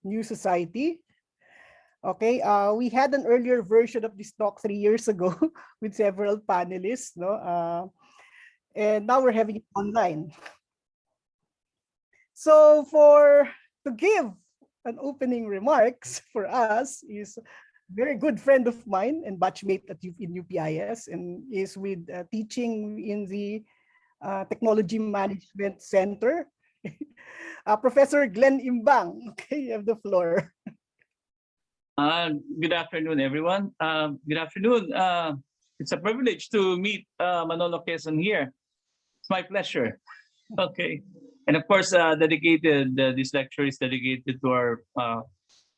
new society. Okay, we had an earlier version of this talk 3 years ago with several panelists, no? And now we're having it online. So to give an opening remarks for us is a very good friend of mine and batchmate in UPIS, and is with teaching in the Technology Management Center. Professor Glenn Imbang. Okay, you have the floor. Good afternoon, everyone. Good afternoon. It's a privilege to meet Manolo Quezon here. It's my pleasure. Okay. And of course, this lecture is dedicated to our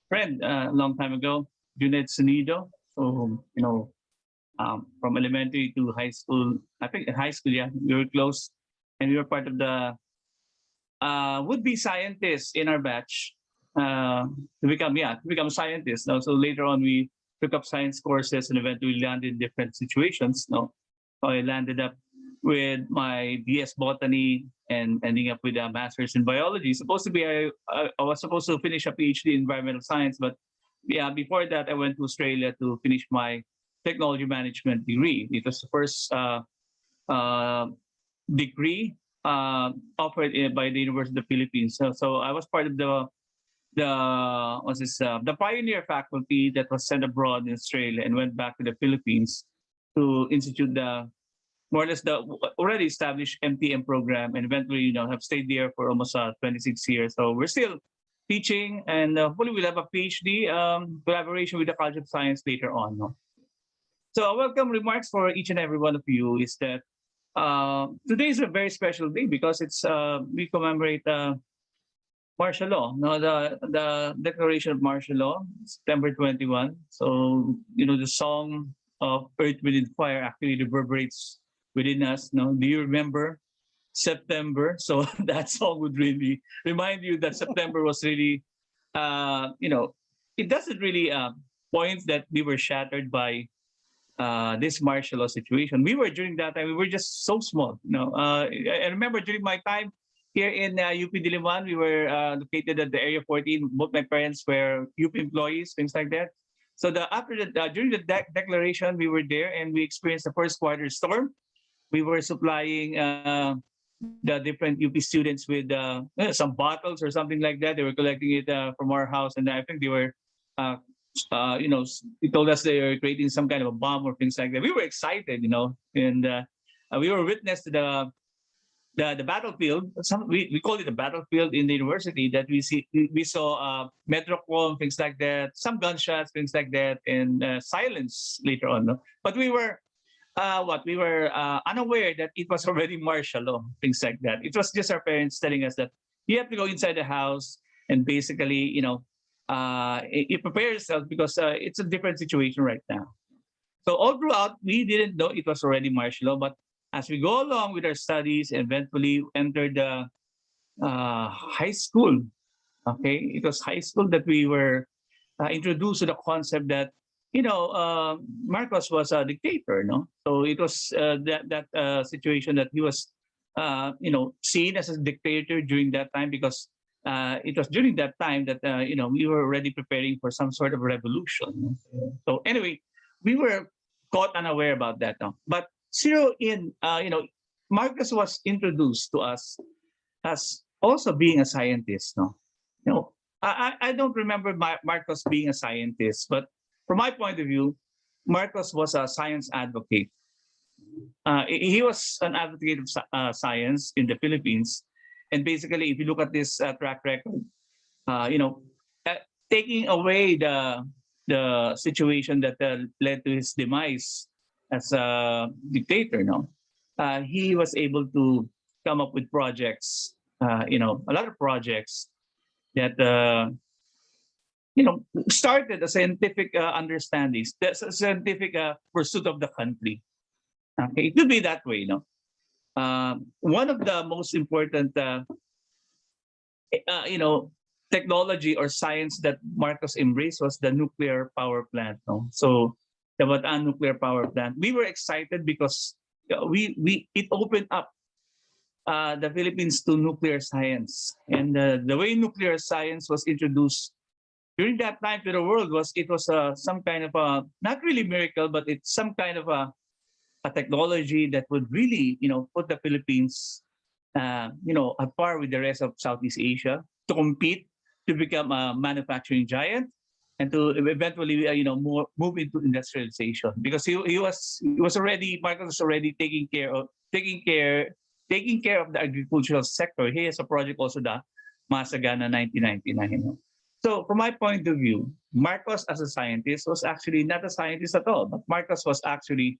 friend a long time ago, Jeannette. So, from elementary to high school, I think at high school, yeah, we were close. And we were part of the would-be scientists in our batch to become scientists. No? So later on, we took up science courses and eventually landed in different situations. No? So I landed up with my BS botany and ending up with a master's in biology. Supposed to be, I was supposed to finish a PhD in environmental science, but yeah, before that, I went to Australia to finish my technology management degree. It was the first degree offered by the University of the Philippines. So I was part of the pioneer faculty that was sent abroad in Australia and went back to the Philippines to institute the more or less the already established MTM program, and eventually have stayed there for almost 26 years. So we're still teaching, and hopefully we'll have a PhD collaboration with the College of Science later on. No? So a welcome remarks for each and every one of you is that today is a very special day because it's we commemorate martial law, no, the Declaration of Martial Law, September 21. So the song of Earth, Wind, and Fire actually reverberates within us. No, do you remember September? So that song would really remind you that September was really, it doesn't really point that we were shattered by this martial law situation. We were during that time. We were just so small. I remember during my time here in UP Diliman, we were located at the Area 14. Both my parents were UP employees, things like that. So during the declaration, we were there and we experienced the first quarter storm. We were supplying the different UP students with some bottles or something like that. They were collecting it from our house, and I think they were, he told us they were creating some kind of a bomb or things like that. We were excited, and we were witness to the battlefield. We call it the battlefield in the university that we saw Metrocom, things like that, some gunshots, things like that, and silence later on. No? But we were unaware that it was already martial law, things like that. It was just our parents telling us that you have to go inside the house and basically, you prepare yourself because it's a different situation right now. So all throughout, we didn't know it was already martial law, but as we go along with our studies, eventually entered the high school. Okay, it was high school that we were introduced to the concept that Marcos was a dictator. No, so it was that situation that he was seen as a dictator during that time because it was during that time that we were already preparing for some sort of revolution. So anyway, we were caught unaware about that. No, but zero in Marcos was introduced to us as also being a scientist. No, I don't remember Marcos being a scientist, but from my point of view, Marcos was a science advocate. He was an advocate of science in the Philippines, and basically, if you look at this track record, taking away the situation that led to his demise as a dictator, he was able to come up with projects, a lot of projects that started a scientific understanding, the scientific pursuit of the country. Okay, it could be that way, one of the most important, technology or science that Marcos embraced was the nuclear power plant. No? So the Bataan nuclear power plant. We were excited because it opened up the Philippines to nuclear science, and the way nuclear science was introduced during that time to the world it was some kind of a, not really miracle, but it's some kind of a technology that would really, put the Philippines, at par with the rest of Southeast Asia to compete, to become a manufacturing giant, and to eventually, move into industrialization. Because he was already, Marcos was already taking care of the agricultural sector. He has a project also, the Masagana 1999. So from my point of view, Marcos as a scientist was actually not a scientist at all, but Marcos was actually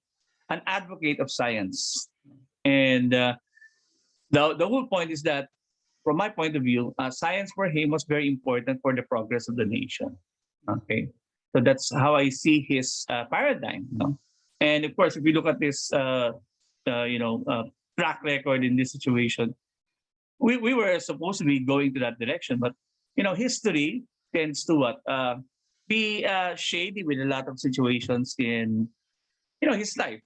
an advocate of science. And the whole point is that, from my point of view, science for him was very important for the progress of the nation. Okay, so that's how I see his paradigm. And of course, if we look at this, track record in this situation, we were supposed to be going to that direction, but history tends to what be shady with a lot of situations in his life.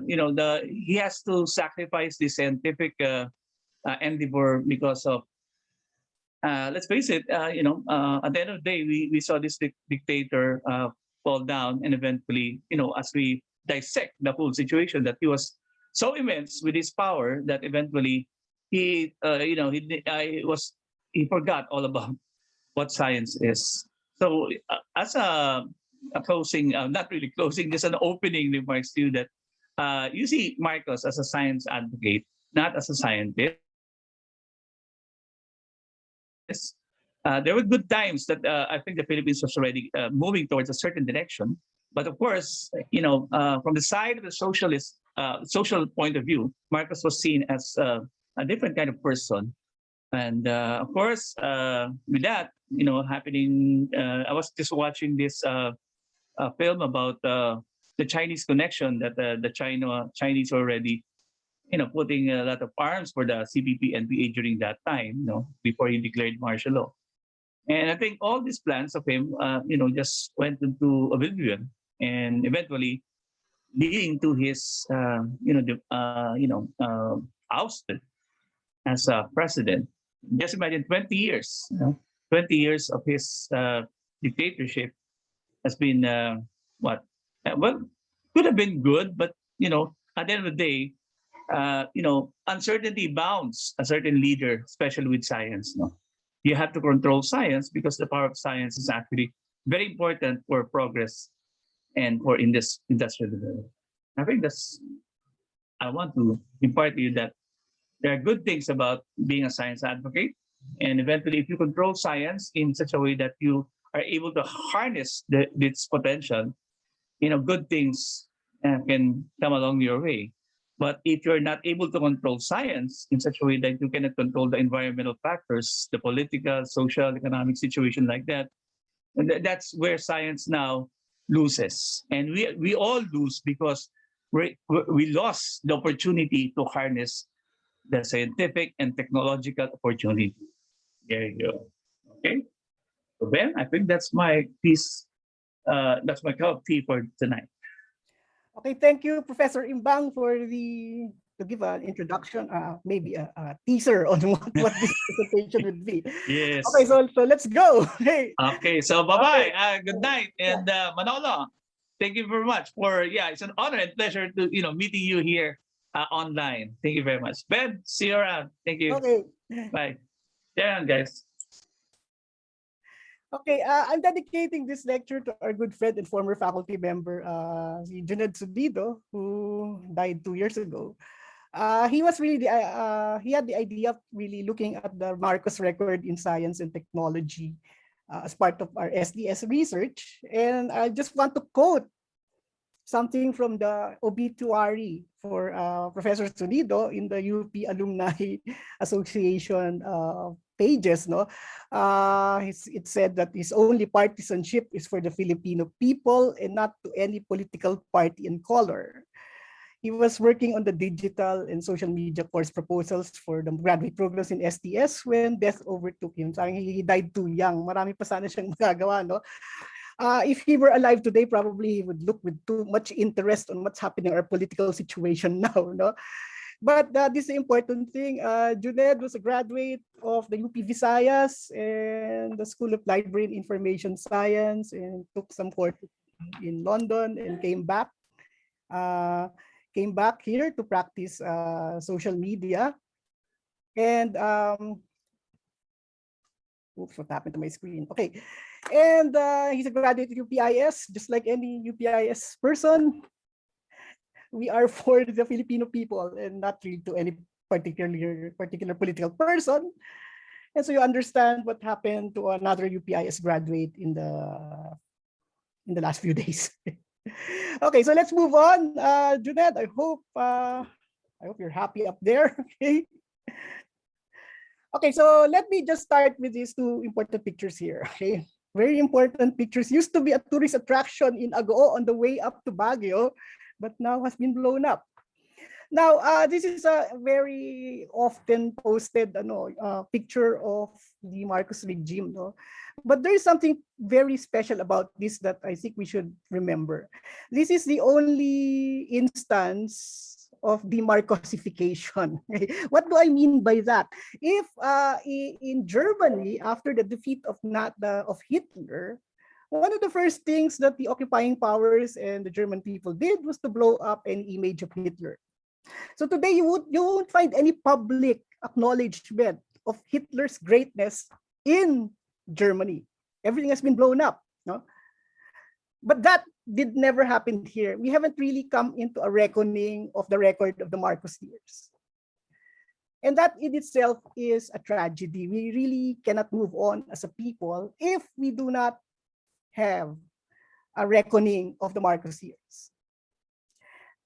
He has to sacrifice the scientific endeavor because of, let's face it, at the end of the day, we saw this dictator fall down, and eventually, as we dissect the whole situation, that he was so immense with his power that eventually he forgot all about what science is. So, as a closing, not really closing, just an opening remarks to you, that you see Marcos as a science advocate, not as a scientist. There were good times that I think the Philippines was already moving towards a certain direction. But of course, from the side of the social point of view, Marcos was seen as a different kind of person. And of course, with that, happening, I was just watching this film about the Chinese connection, that the Chinese already, putting a lot of arms for the CPP NPA during that time, before he declared martial law. And I think all these plans of him, just went into oblivion, and eventually leading to his, ousted as a president. Just imagine 20 years, 20 years of his dictatorship has been what? Well, could have been good, but at the end of the day, uncertainty bounds a certain leader, especially with science. You have to control science, because the power of science is actually very important for progress and for industrial development. I think I want to impart to you that there are good things about being a science advocate. And eventually, if you control science in such a way that you are able to harness its potential, good things can come along your way. But if you're not able to control science in such a way that you cannot control the environmental factors, the political, social, economic situation like that, and that's where science now loses. And we all lose, because we lost the opportunity to harness the scientific and technological opportunity. There you go. Okay. So Ben, I think that's my piece. That's my cup of tea for tonight. Okay, thank you, Professor Imbang, to give an introduction, maybe a teaser on what this presentation would be. Yes. Okay, so let's go. Hey. Okay, so bye-bye. Okay. Good night. And Manolo, thank you very much it's an honor and pleasure to, meeting you here online. Thank you very much. Ben, see you around. Thank you. Okay. Bye. Yeah, guys. Okay, I'm dedicating this lecture to our good friend and former faculty member, Jeannette, who died 2 years ago. He was really he had the idea of really looking at the Marcos record in science and technology as part of our SDS research. And I just want to quote something from the obituary for Professor Sunido in the UP Alumni Association pages. It said that his only partisanship is for the Filipino people and not to any political party in color. He was working on the digital and social media course proposals for the graduate programs in SDS when death overtook him. So he died too young. Marami pa sana siyang magagawa, no? If he were alive today, probably he would look with too much interest on what's happening in our political situation now, no? But this is the important thing. Jeannette was a graduate of the UP Visayas and the School of Library and Information Science, and took some courses in London and uh, came back here to practice social media. And oops, what happened to my screen? Okay. And he's a graduate of UPIS, just like any UPIS person. We are for the Filipino people and not really to any particular political person. And so you understand what happened to another UPIS graduate in the last few days. Okay, so let's move on. Jeannette, I hope you're happy up there. Okay. Okay, so let me just start with these two important pictures here. Okay, very important pictures. Used to be a tourist attraction in Agoo on the way up to Baguio, but now has been blown up. Now, this is a very often posted picture of the Marcos regime. No? But there is something very special about this that I think we should remember. This is the only instance of demarcosification. What do I mean by that? If in Germany, after the defeat of Hitler, one of the first things that the occupying powers and the German people did was to blow up any image of Hitler. So today you won't find any public acknowledgement of Hitler's greatness in Germany. Everything has been blown up. No? But that did never happen here. We haven't really come into a reckoning of the record of the Marcos years. And that in itself is a tragedy. We really cannot move on as a people if we do not have a reckoning of the Marcos years.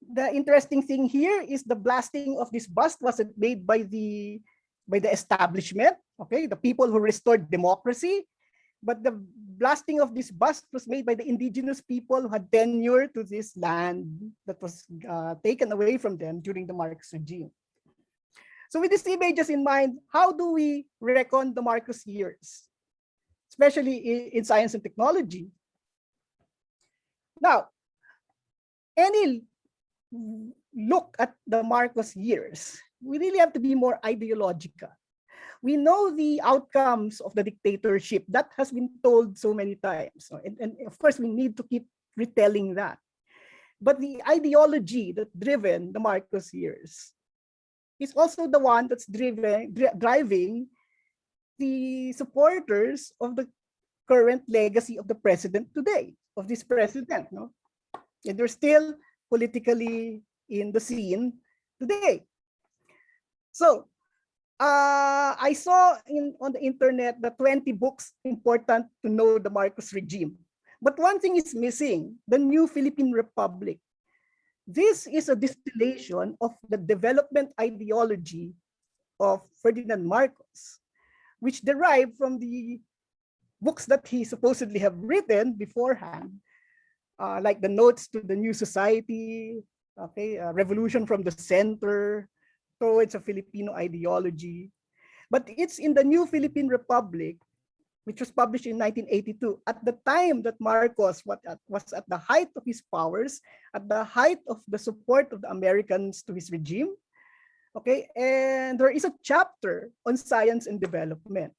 The interesting thing here is the blasting of this bust wasn't made by the establishment, okay, the people who restored democracy, but the blasting of this bust was made by the indigenous people who had tenure to this land that was taken away from them during the Marcos regime. So with these images in mind, how do we reckon the Marcos years, especially in science and technology? Now, any look at the Marcos years, we really have to be more ideological. We know the outcomes of the dictatorship that has been told so many times. And of course, we need to keep retelling that. But the ideology that driven the Marcos years is also the one that's driving the supporters of the current legacy of the president today, of this president. No? And they're still politically in the scene today. So I saw on the internet the 20 books important to know the Marcos regime. But one thing is missing, the new Philippine Republic. This is a distillation of the development ideology of Ferdinand Marcos, which derived from the books that he supposedly have written beforehand, like the Notes to the New Society, okay, Revolution from the Center, towards a Filipino ideology. But it's in the new Philippine Republic, which was published in 1982, at the time that Marcos was at the height of his powers, at the height of the support of the Americans to his regime. Okay, and there is a chapter on science and development.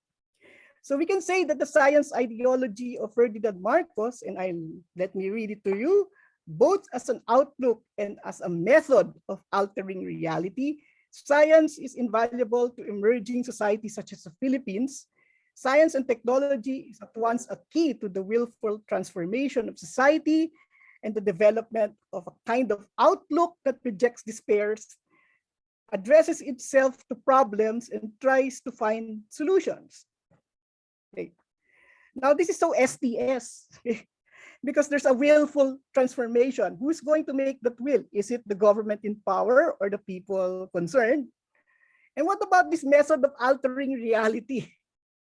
So we can say that the science ideology of Ferdinand Marcos, and let me read it to you, both as an outlook and as a method of altering reality, science is invaluable to emerging societies such as the Philippines. Science and technology is at once a key to the willful transformation of society and the development of a kind of outlook that rejects despair, addresses itself to problems, and tries to find solutions. Okay. Now, this is so STS because there's a willful transformation. Who's going to make that will? Is it the government in power or the people concerned? And what about this method of altering reality?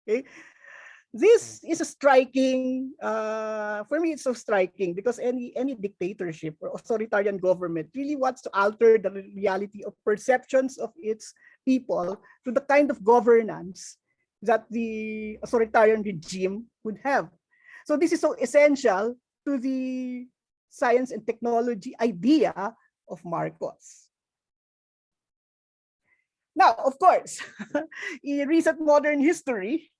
Okay. This is a striking, for me, it's so striking because any dictatorship or authoritarian government really wants to alter the reality of perceptions of its people to the kind of governance that the authoritarian regime would have. So this is so essential to the science and technology idea of Marcos. Now, of course, in recent modern history,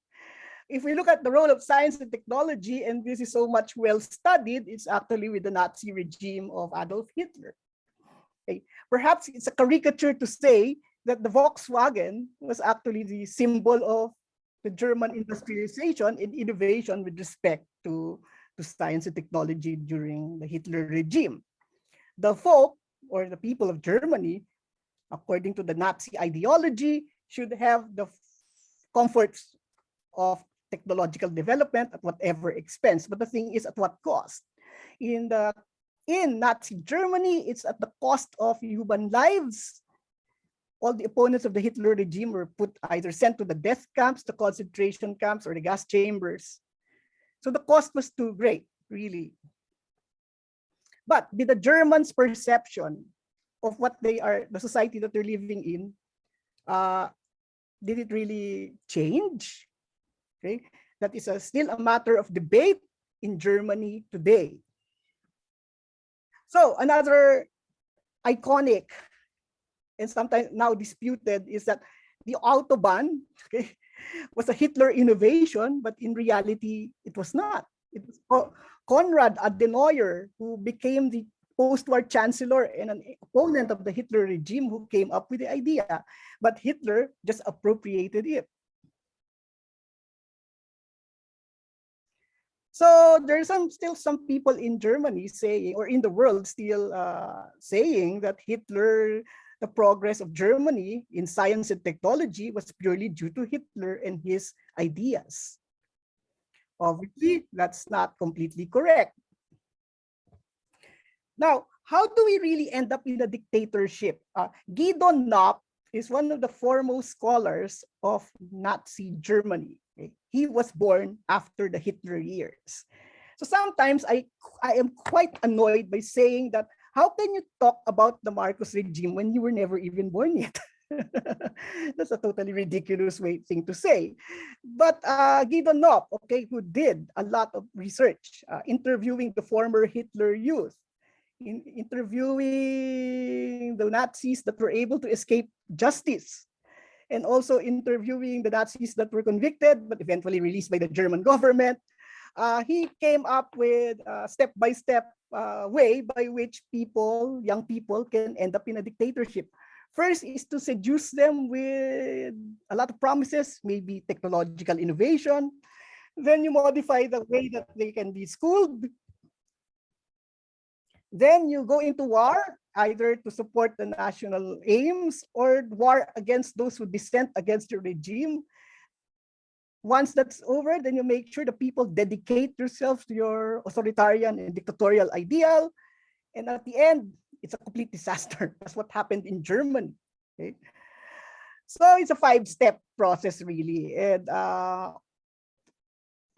if we look at the role of science and technology, and this is so much well studied, it's actually with the Nazi regime of Adolf Hitler. Okay. Perhaps it's a caricature to say that the Volkswagen was actually the symbol of the German industrialization and innovation with respect to science and technology during the Hitler regime. The folk, or the people of Germany, according to the Nazi ideology, should have the comforts of technological development at whatever expense. But the thing is, at what cost? In Nazi Germany, it's at the cost of human lives. All the opponents of the Hitler regime were either sent to the death camps, the concentration camps, or the gas chambers. So the cost was too great, really. But did the Germans' perception of what they are, the society that they're living in, did it really change? Okay, that is still a matter of debate in Germany today. So another iconic and sometimes now disputed is that the Autobahn, okay, was a Hitler innovation, but in reality, it was not. It was Konrad Adenauer, who became the post-war chancellor and an opponent of the Hitler regime, who came up with the idea, but Hitler just appropriated it. So there's still some people in Germany saying, or in the world still saying that Hitler, the progress of Germany in science and technology was purely due to Hitler and his ideas. Obviously, that's not completely correct. Now, how do we really end up in a dictatorship? Guido Knopp is one of the foremost scholars of Nazi Germany. Okay? He was born after the Hitler years. So sometimes I am quite annoyed by saying that, how can you talk about the Marcos regime when you were never even born yet? That's a totally ridiculous thing to say. But Guido Knopp, okay, who did a lot of research, interviewing the former Hitler youth, interviewing the Nazis that were able to escape justice, and also interviewing the Nazis that were convicted but eventually released by the German government. He came up with a step-by-step way by which young people can end up in a dictatorship. First is to seduce them with a lot of promises, maybe technological innovation. Then you modify the way that they can be schooled. Then you go into war, either to support the national aims or war against those who dissent against your regime. Once that's over, then you make sure the people dedicate themselves to your authoritarian and dictatorial ideal. And at the end, it's a complete disaster. That's what happened in Germany. Okay? So it's a 5-step process, really. And I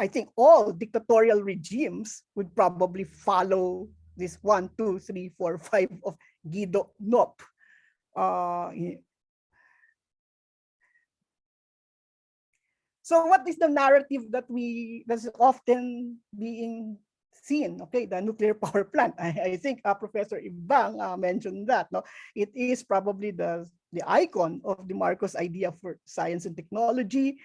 think all dictatorial regimes would probably follow this 1, 2, 3, 4, 5 of Guido Knopp. So what is the narrative that's often being seen? Okay, the nuclear power plant. I think Professor Bong mentioned that. No, it is probably the icon of the Marcos idea for science and technology.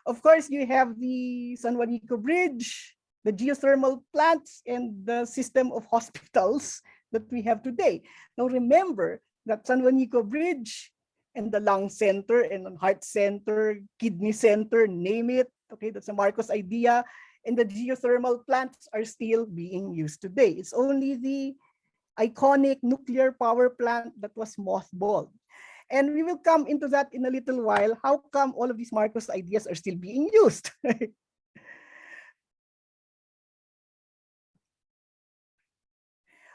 Of course, you have the San Juanico Bridge, the geothermal plants, and the system of hospitals that we have today. Now remember that San Juanico Bridge and the lung center and heart center, kidney center, name it. Okay, that's a Marcos idea. And the geothermal plants are still being used today. It's only the iconic nuclear power plant that was mothballed. And we will come into that in a little while. How come all of these Marcos ideas are still being used?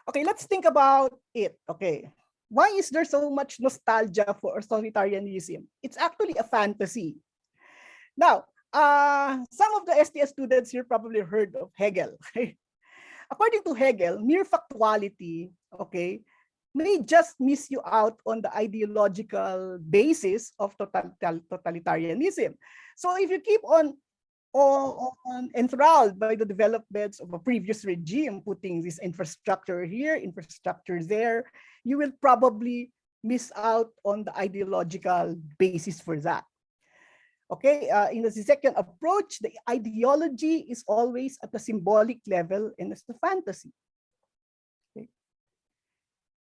Okay, let's think about it. Okay. Why is there so much nostalgia for authoritarianism? It's actually a fantasy. Now, some of the STS students here probably heard of Hegel. Okay? According to Hegel, mere factuality, okay, may just miss you out on the ideological basis of totalitarianism. So if you keep on enthralled by the developments of a previous regime, putting this infrastructure here, infrastructure there, you will probably miss out on the ideological basis for that. Okay, in the second approach, the ideology is always at the symbolic level and as the fantasy. Okay.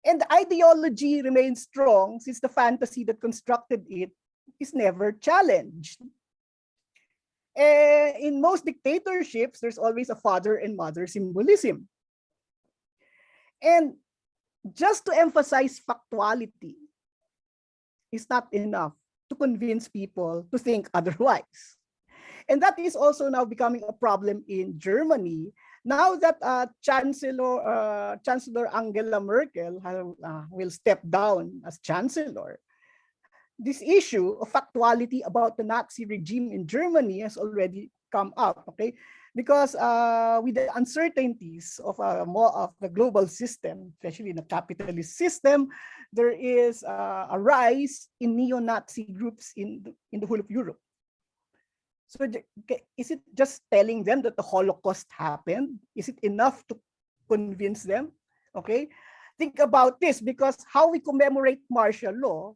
And the ideology remains strong since the fantasy that constructed it is never challenged. In most dictatorships, there's always a father and mother symbolism. And just to emphasize factuality is not enough to convince people to think otherwise. And that is also now becoming a problem in Germany. Now that Chancellor Angela Merkel will step down as chancellor, this issue of factuality about the Nazi regime in Germany has already come up, okay? Because with the uncertainties of the global system, especially in the capitalist system, there is a rise in neo-Nazi groups in the whole of Europe. So is it just telling them that the Holocaust happened? Is it enough to convince them? Okay, think about this, because how we commemorate martial law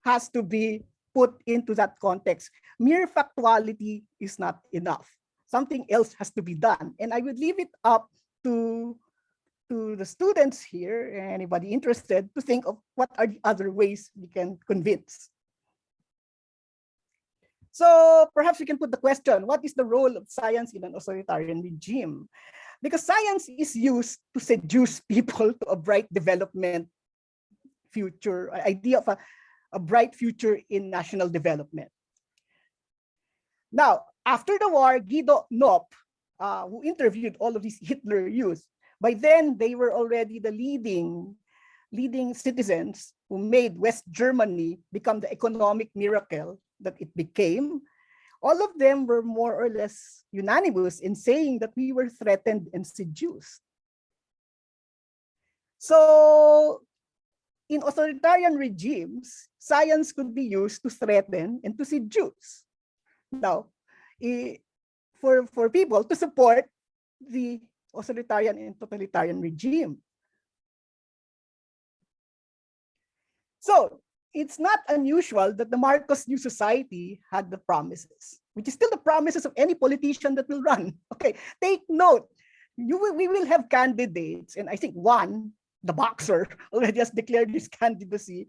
has to be put into that context. Mere factuality is not enough. Something else has to be done. And I would leave it up to the students here, anybody interested, to think of what are the other ways we can convince. So perhaps we can put the question, what is the role of science in an authoritarian regime? Because science is used to seduce people to a bright development future, idea of a bright future in national development. Now, after the war, Guido Knopp, who interviewed all of these Hitler youth, by then they were already the leading citizens who made West Germany become the economic miracle that it became. All of them were more or less unanimous in saying that we were threatened and seduced. So in authoritarian regimes, science could be used to threaten and to seduce. Now, for people to support the authoritarian and totalitarian regime. So it's not unusual that the Marcos New Society had the promises, which is still the promises of any politician that will run. Okay, take note, we will have candidates, and I think one, the boxer, already has declared his candidacy.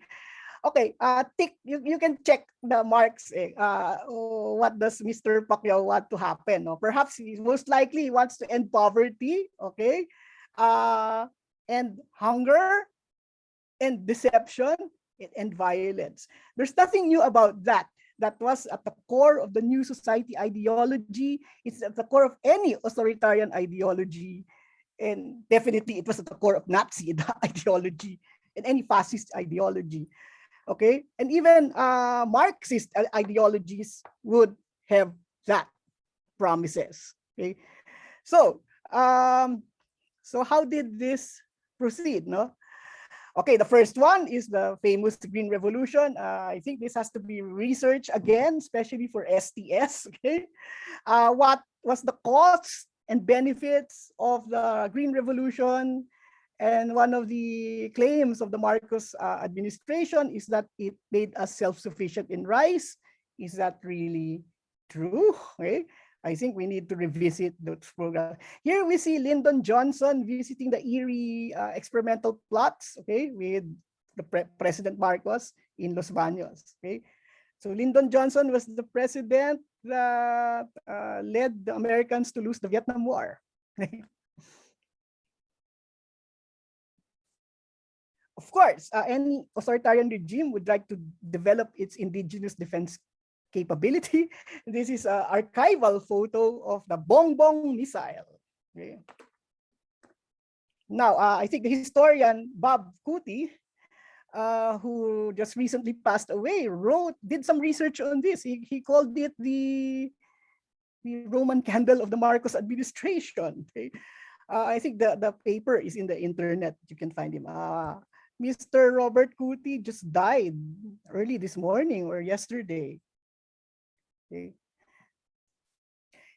Okay, you can check the marks. What does Mr. Pacquiao want to happen? No? Perhaps he most likely wants to end poverty, okay, and hunger, and deception, and violence. There's nothing new about that. That was at the core of the New Society ideology. It's at the core of any authoritarian ideology. And definitely it was at the core of Nazi ideology and any fascist ideology. Okay, and even Marxist ideologies would have that promises. Okay, so how did this proceed? No, okay, the first one is the famous Green Revolution. I think this has to be researched again, especially for STS. Okay, what was the cost and benefits of the Green Revolution? And one of the claims of the Marcos administration is that it made us self-sufficient in rice. Is that really true? Okay. I think we need to revisit those programs. Here we see Lyndon Johnson visiting the Erie experimental plots, okay, with the President Marcos in Los Baños. Okay. So Lyndon Johnson was the president that led the Americans to lose the Vietnam War. Of course, any authoritarian regime would like to develop its indigenous defense capability. This is an archival photo of the Bong missile. Okay. Now, I think the historian Bob Kuti, who just recently passed away, did some research on this. He called it the Roman candle of the Marcos administration. Okay. I think the paper is in the internet. You can find him. Mr. Robert Kuti just died early this morning or yesterday. Okay.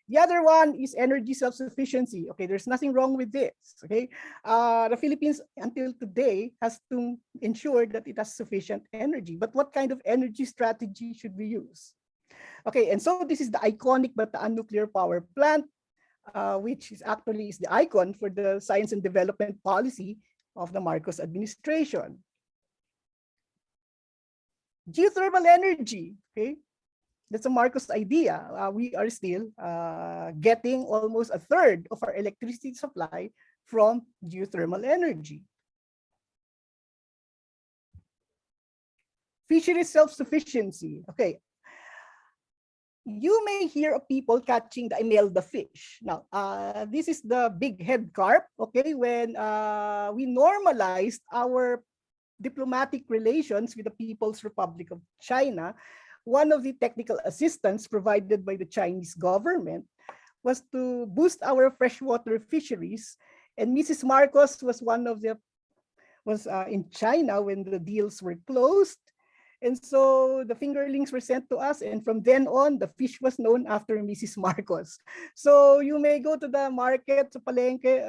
The other one is energy self-sufficiency. Okay, there's nothing wrong with this. Okay, the Philippines until today has to ensure that it has sufficient energy. But what kind of energy strategy should we use? Okay, and so this is the iconic Bataan nuclear power plant, which is actually is the icon for the science and development policy of the Marcos administration. Geothermal energy. Okay, that's a Marcos idea. We are still getting almost a third of our electricity supply from geothermal energy. Fisheries self-sufficiency. Okay. You may hear of people catching the Imelda fish. Now, this is the big head carp, okay, when we normalized our diplomatic relations with the People's Republic of China. One of the technical assistance provided by the Chinese government was to boost our freshwater fisheries. And Mrs. Marcos was in China when the deals were closed. And so the fingerlings were sent to us, and from then on, the fish was known after Mrs. Marcos. So you may go to the market, sa palengke,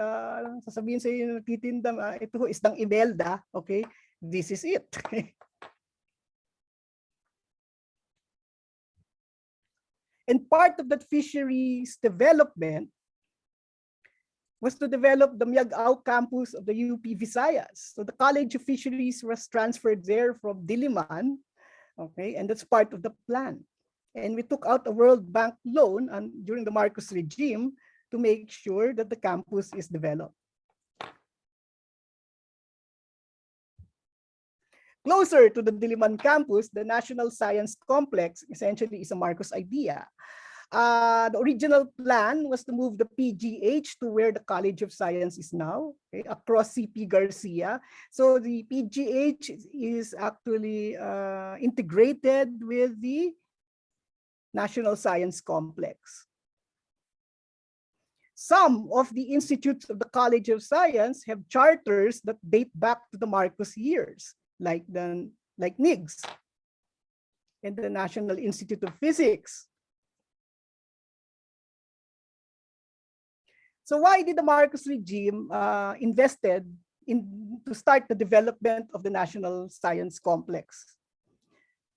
sasabihin sa iyo, nagtitinda, ito isdang Imelda, okay? This is it. And part of that fisheries development was to develop the Miagao campus of the UP Visayas. So the College of Fisheries was transferred there from Diliman, okay, and that's part of the plan. And we took out a World Bank loan during the Marcos regime to make sure that the campus is developed. Closer to the Diliman campus, the National Science Complex essentially is a Marcos idea. The original plan was to move the PGH to where the College of Science is now, okay, across CP Garcia. So the PGH is actually integrated with the National Science Complex. Some of the institutes of the College of Science have charters that date back to the Marcos years, like NIGS and the National Institute of Physics. So why did the Marcos regime invested to start the development of the National Science Complex?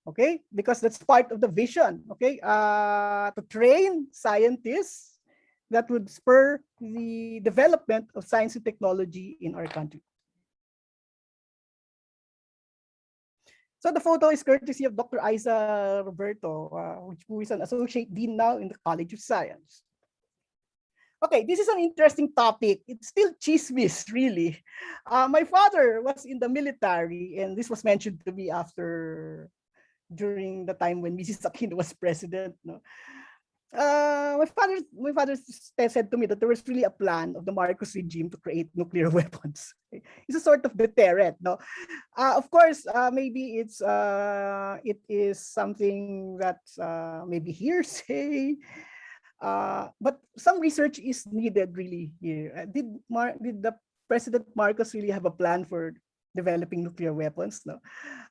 Okay, because that's part of the vision, okay, to train scientists that would spur the development of science and technology in our country. So the photo is courtesy of Dr. Isa Roberto, who is an associate dean now in the College of Science. Okay, this is an interesting topic. It's still chismis, really. My father was in the military, and this was mentioned to me during the time when Mrs. Aquino was president. No? My father said to me that there was really a plan of the Marcos regime to create nuclear weapons. It's a sort of deterrent. No, of course, maybe it is something that's maybe hearsay. But some research is needed really here. Did the President Marcos really have a plan for developing nuclear weapons? No.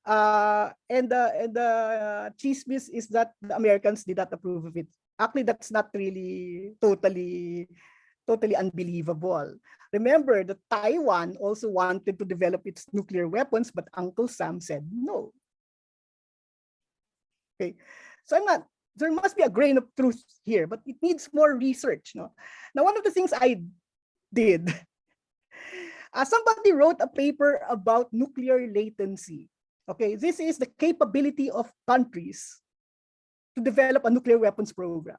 And the chismis is that the Americans did not approve of it. Actually, that's not really totally unbelievable. Remember that Taiwan also wanted to develop its nuclear weapons, but Uncle Sam said no. Okay, so there must be a grain of truth here, but it needs more research. No? Now, one of the things I did, somebody wrote a paper about nuclear latency. Okay, this is the capability of countries to develop a nuclear weapons program.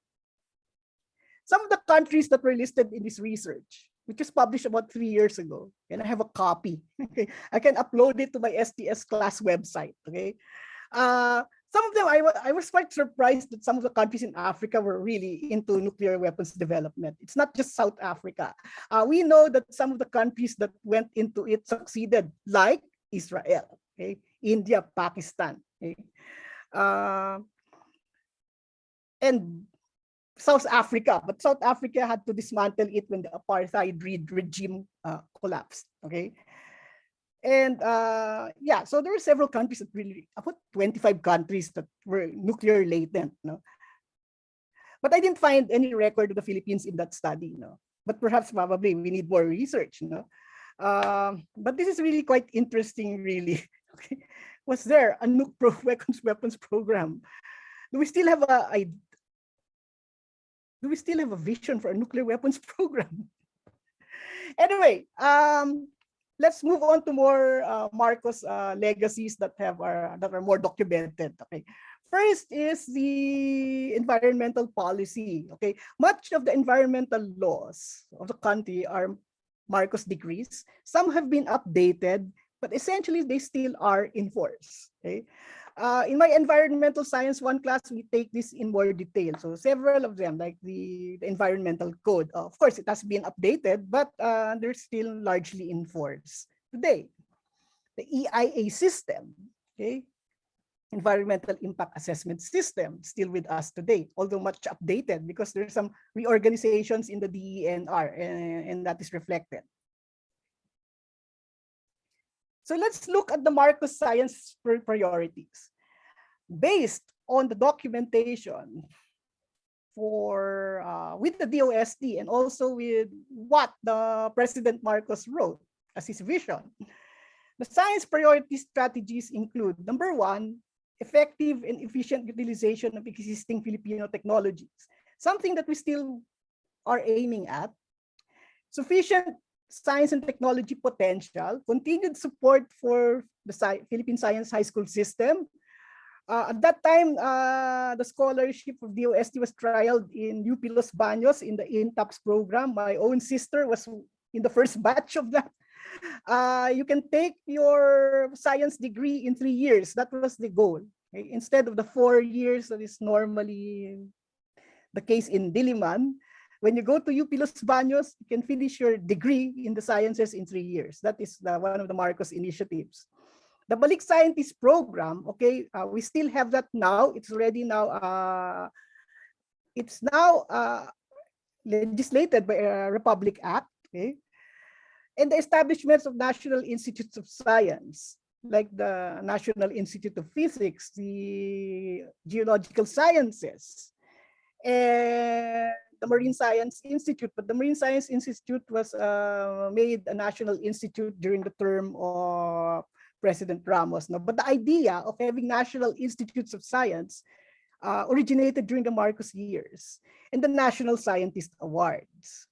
Some of the countries that were listed in this research, which was published about 3 years ago, and I have a copy. Okay, I can upload it to my STS class website. Okay. Some of them, I was quite surprised that some of the countries in Africa were really into nuclear weapons development. It's not just South Africa. We know that some of the countries that went into it succeeded, like Israel, okay, India, Pakistan, okay, and South Africa. But South Africa had to dismantle it when the apartheid regime collapsed. Okay. And yeah, so there were several countries that really, about 25 countries that were nuclear latent. No? But I didn't find any record of the Philippines in that study, But perhaps probably we need more research, But this is really quite interesting, really. Okay. Was there a weapons program? Do we still have a vision for a nuclear weapons program? Anyway, let's move on to more Marcos legacies that are more documented. Okay, first is the environmental policy. Okay, much of the environmental laws of the country are Marcos decrees. Some have been updated, but essentially they still are in force. Okay. In my environmental science 1 class, we take this in more detail. So several of them, like the environmental code, of course, it has been updated, but they're still largely in force today. The EIA system, okay, environmental impact assessment system, still with us today, although much updated because there's some reorganizations in the DENR, and that is reflected. So let's look at the Marcos science priorities. Based on the documentation with the DOST and also with what the President Marcos wrote as his vision, the science priority strategies include, number 1, effective and efficient utilization of existing Filipino technologies, something that we still are aiming at. Sufficient science and technology potential, continued support for the Philippine Science High School system. At that time, the scholarship of DOST was trialed in UP Los Baños in the INTAPS program. My own sister was in the first batch of that. You can take your science degree in 3 years. That was the goal. Okay? Instead of the 4 years that is normally the case in Diliman, when you go to UP Los Baños, you can finish your degree in the sciences in 3 years. That is one of the Marcos initiatives. The Balik Scientist program, okay, we still have that now. It's already now, legislated by a Republic Act, okay? And the establishments of National Institutes of Science, like the National Institute of Physics, the Geological Sciences, and the Marine Science Institute. But the Marine Science Institute was made a national institute during the term of President Ramos. No? But the idea of having national institutes of science originated during the Marcos years and the National Scientist Awards.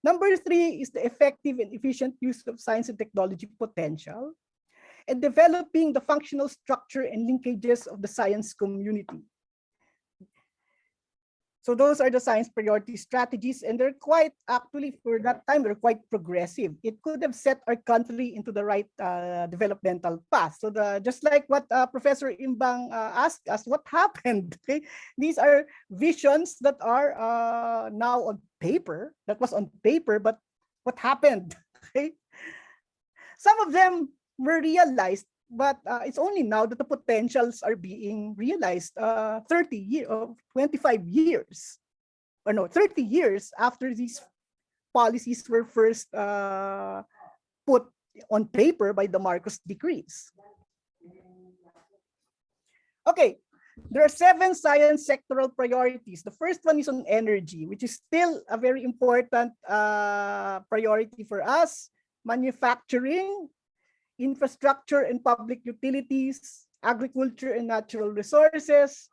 Number 3 is the effective and efficient use of science and technology potential and developing the functional structure and linkages of the science community. So those are the science priority strategies, and they're quite, actually for that time, they're quite progressive. It could have set our country into the right developmental path. So just like what Professor Imbang asked us, what happened? Okay? These are visions that are now on paper, that was on paper, but what happened? Okay? Some of them were realized, but it's only now that the potentials are being realized 25 years, or no, 30 years after these policies were first put on paper by the Marcos decrees. Okay, there are 7 science sectoral priorities. The first one is on energy, which is still a very important priority for us. Manufacturing, infrastructure and public utilities, agriculture and natural resources,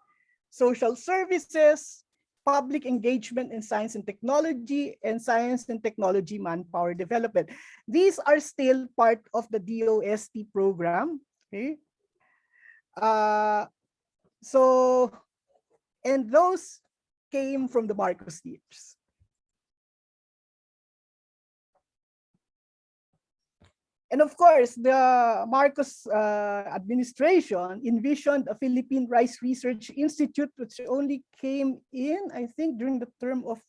social services, public engagement in science and technology manpower development. These are still part of the DOST program. Okay. And those came from the Marcos years. And of course, the Marcos administration envisioned a Philippine Rice Research Institute, which only came in, I think, during the term of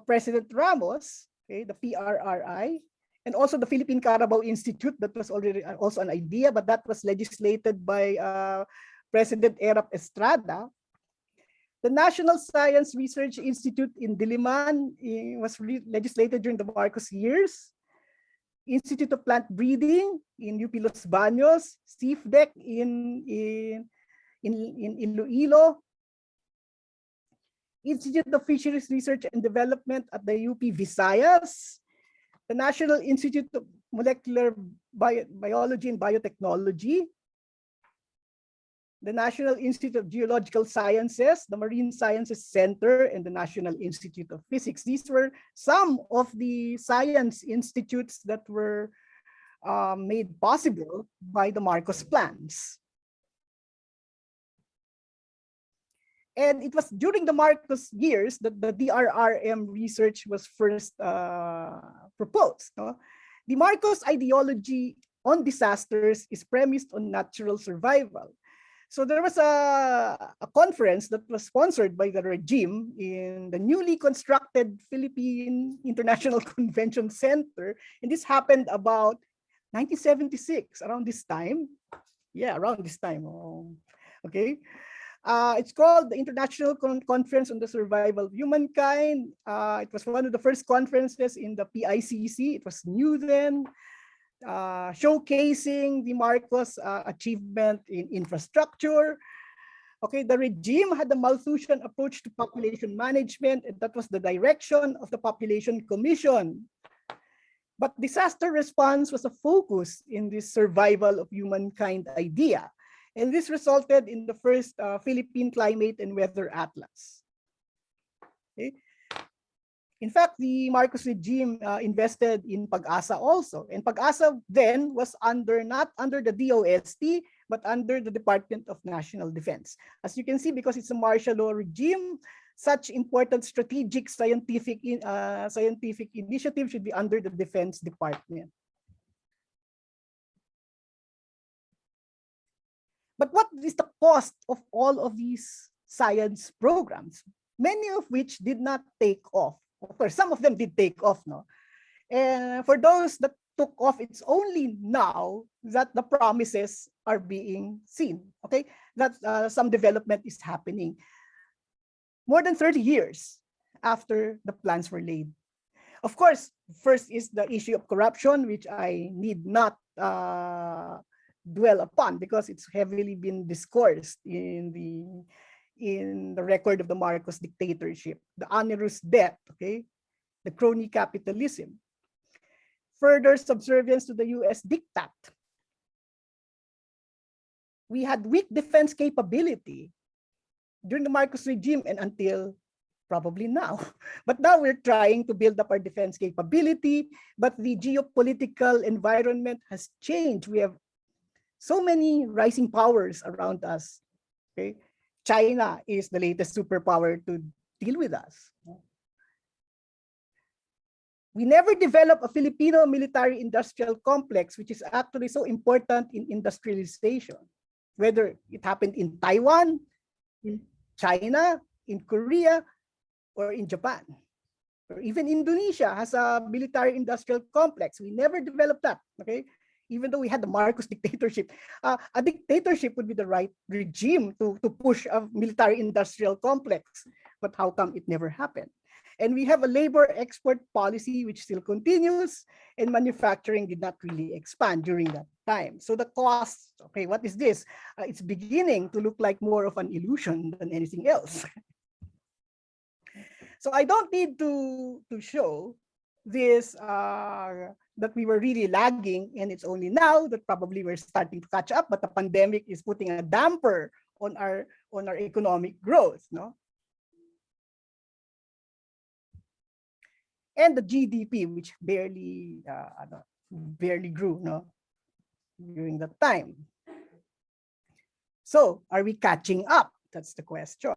President Ramos, okay, the PRRI, and also the Philippine Carabao Institute, that was already also an idea, but that was legislated by President Erap Estrada. The National Science Research Institute in Diliman was legislated during the Marcos years. Institute of Plant Breeding in UP Los Baños, CIFDEC in Iloilo, Institute of Fisheries Research and Development at the UP Visayas, the National Institute of Molecular Biology and Biotechnology, the National Institute of Geological Sciences, the Marine Sciences Center, and the National Institute of Physics. These were some of the science institutes that were made possible by the Marcos plans. And it was during the Marcos years that the DRRM research was first proposed. No? The Marcos ideology on disasters is premised on natural survival. So there was a conference that was sponsored by the regime in the newly constructed Philippine International Convention Center. And this happened about 1976, around this time. Yeah, around this time. Oh, okay. It's called the International Conference on the Survival of Humankind. It was one of the first conferences in the PICC. It was new then, showcasing the Marcos achievement in infrastructure. Okay, the regime had the Malthusian approach to population management, and that was the direction of the Population Commission. But disaster response was a focus in this survival of humankind idea. And this resulted in the first Philippine Climate and Weather Atlas. Okay. In fact, the Marcos regime invested in Pag-asa also. And Pag-asa then was not under the DOST, but under the Department of National Defense. As you can see, because it's a martial law regime, such important strategic scientific initiative should be under the Defense Department. But what is the cost of all of these science programs? Many of which did not take off. Of course, some of them did take off, no? And for those that took off, it's only now that the promises are being seen, okay? That some development is happening. More than 30 years after the plans were laid. Of course, first is the issue of corruption, which I need not dwell upon because it's heavily been discoursed in the record of the Marcos dictatorship, the onerous debt, okay, the crony capitalism, further subservience to the US diktat. We had weak defense capability during the Marcos regime and until probably now. But now we're trying to build up our defense capability, but the geopolitical environment has changed. We have so many rising powers around us. Okay, China is the latest superpower to deal with us. We never developed a Filipino military-industrial complex, which is actually so important in industrialization, whether it happened in Taiwan, in China, in Korea, or in Japan. Or even Indonesia has a military-industrial complex. We never developed that, okay? Even though we had the Marcos dictatorship. A dictatorship would be the right regime to push a military-industrial complex. But how come it never happened? And we have a labor export policy which still continues, and manufacturing did not really expand during that time. So the cost, okay, what is this? It's beginning to look like more of an illusion than anything else. So I don't need to show this, that we were really lagging, and it's only now that probably we're starting to catch up, but the pandemic is putting a damper on our economic growth, no? And the GDP, which barely grew, no, during that time. So are we catching up? That's the question.